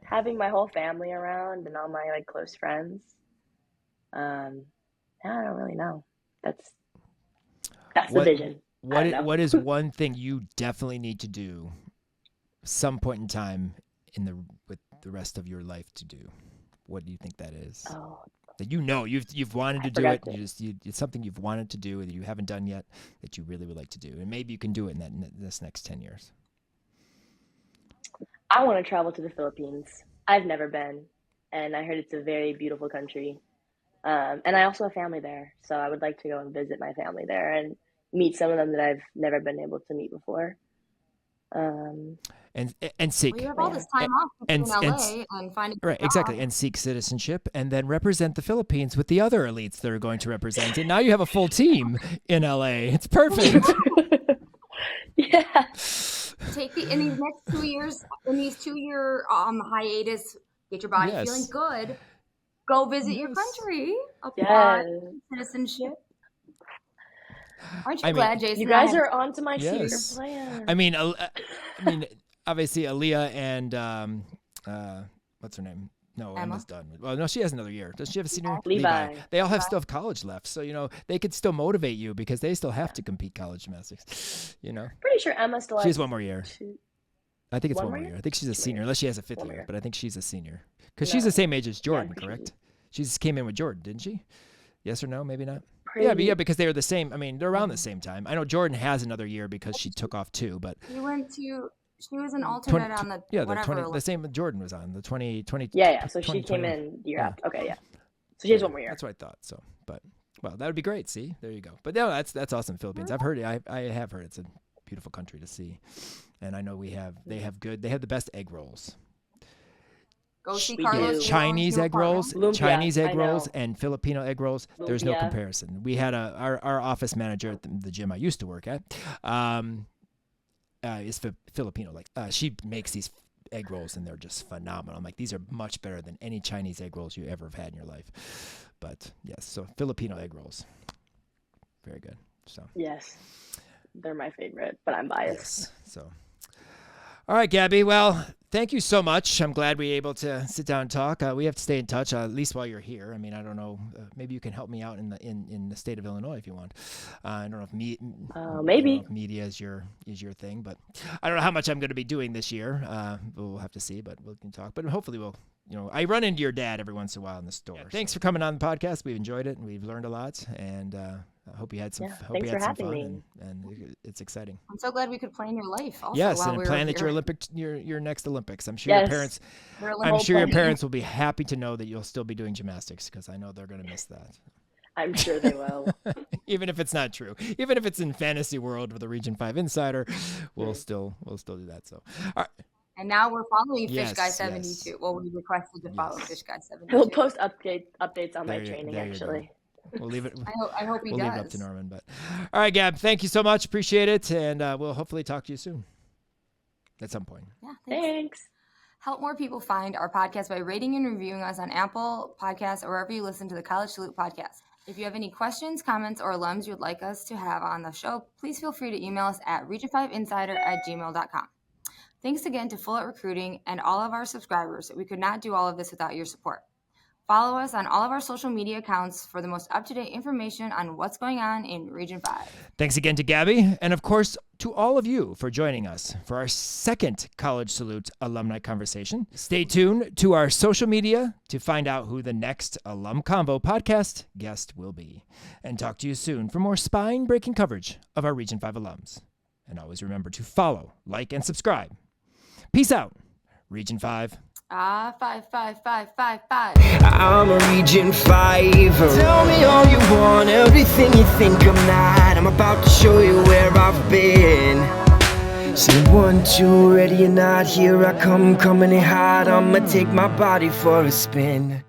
Having my whole family around and all my like close friends. I don't really know. That's the vision. What is one thing you definitely need to do some point in time with the rest of your life to do? What do you think that is? Oh, that you've wanted to do it. It's something you've wanted to do that you haven't done yet that you really would like to do, and maybe you can do it in this next 10 years. I want to travel to the Philippines. I've never been, and I heard it's a very beautiful country. And I also have family there, so I would like to go and visit my family there and meet some of them that I've never been able to meet before. And seek. Well, you have all this time off in LA and finding right, exactly, and seek citizenship, and then represent the Philippines with the other elites that are going to represent it. Now you have a full team in LA. It's perfect. Yeah. In these next 2 years, in these 2-year hiatus, get your body feeling good. Go visit your country. Apply citizenship. Aren't you glad, Jason? You guys are onto my 2-year plan. I mean, obviously Aaliyah and what's her name? No, Emma? Emma's done. Well, no, she has another year. Does she have a senior? Levi. They all have still have college left, so they could still motivate you because they still have to compete college gymnastics. Pretty sure Emma still She has has one more year. I think it's one more year. I think she's a senior, unless she has a fifth year. But I think she's a senior because she's the same age as Jordan, correct? She just came in with Jordan, didn't she? Yes or no? Maybe not. Yeah, because they were the same. I mean, they're around the same time. I know Jordan has another year because she took off too, but She was an alternate on the the same Jordan was on the 2020. Yeah. So she came in year after. Okay, yeah. So she has one more year. That's what I thought. So, but that would be great. See, there you go. But no, that's awesome. Philippines. I've heard it. I have heard it's a beautiful country to see, and I know they have the best egg rolls. Go see Carlos. Chinese egg rolls, Lumpia, and Filipino egg rolls. There's no Lumpia. comparison. We had our office manager at the gym I used to work at. Is Filipino. She makes these egg rolls and they're just phenomenal. I'm like, these are much better than any Chinese egg rolls you ever have had in your life. But yes, so Filipino egg rolls, very good. So yes, they're my favorite, but I'm biased. Yes. So, all right, Gabby. Well, thank you so much. I'm glad we were able to sit down and talk. We have to stay in touch, at least while you're here. I mean, I don't know. Maybe you can help me out in the state of Illinois if you want. I don't know if maybe I don't know if media is your thing, but I don't know how much I'm going to be doing this year. We'll have to see, but we can talk. But hopefully we'll. I run into your dad every once in a while in the store. Yeah, thanks for coming on the podcast. We've enjoyed it and we've learned a lot. And I hope you had some. Hope you had some fun. And it's exciting. I'm so glad we could plan your life. Also, yes, while and we plan were that your next Olympics. I'm sure Yes. your parents. I'm sure your parents will be happy to know that you'll still be doing gymnastics because I know they're going to miss that. I'm sure they will. Even if it's not true, even if it's in fantasy world with a Region 5 insider, we'll still do that. So, all right. And now we're following Fish Guy 72. Yes. Well, we requested to follow Fish Guy 72. He'll post updates on my training, actually. We'll leave it. I hope he does. We'll leave it up to Norman. But all right, Gab, thank you so much. Appreciate it, and we'll hopefully talk to you soon at some point. Yeah, Thanks. Help more people find our podcast by rating and reviewing us on Apple Podcasts or wherever you listen to the College Salute podcast. If you have any questions, comments, or alums you'd like us to have on the show, please feel free to email us at region5insider@gmail.com. Thanks again to Full Out Recruiting and all of our subscribers. We could not do all of this without your support. Follow us on all of our social media accounts for the most up-to-date information on what's going on in Region 5. Thanks again to Gabby, and of course to all of you for joining us for our second College Salute Alumni Conversation. Stay tuned to our social media to find out who the next Alum Convo podcast guest will be. And talk to you soon for more spine-breaking coverage of our Region 5 alums. And always remember to follow, like, and subscribe. Peace out, Region 5. 5, 5, 5, 5, 5. I'm a Region 5. Tell me all you want, everything you think I'm not. I'm about to show you where I've been. Say 1, 2, ready or not, here I come, coming in hot. I'ma take my body for a spin.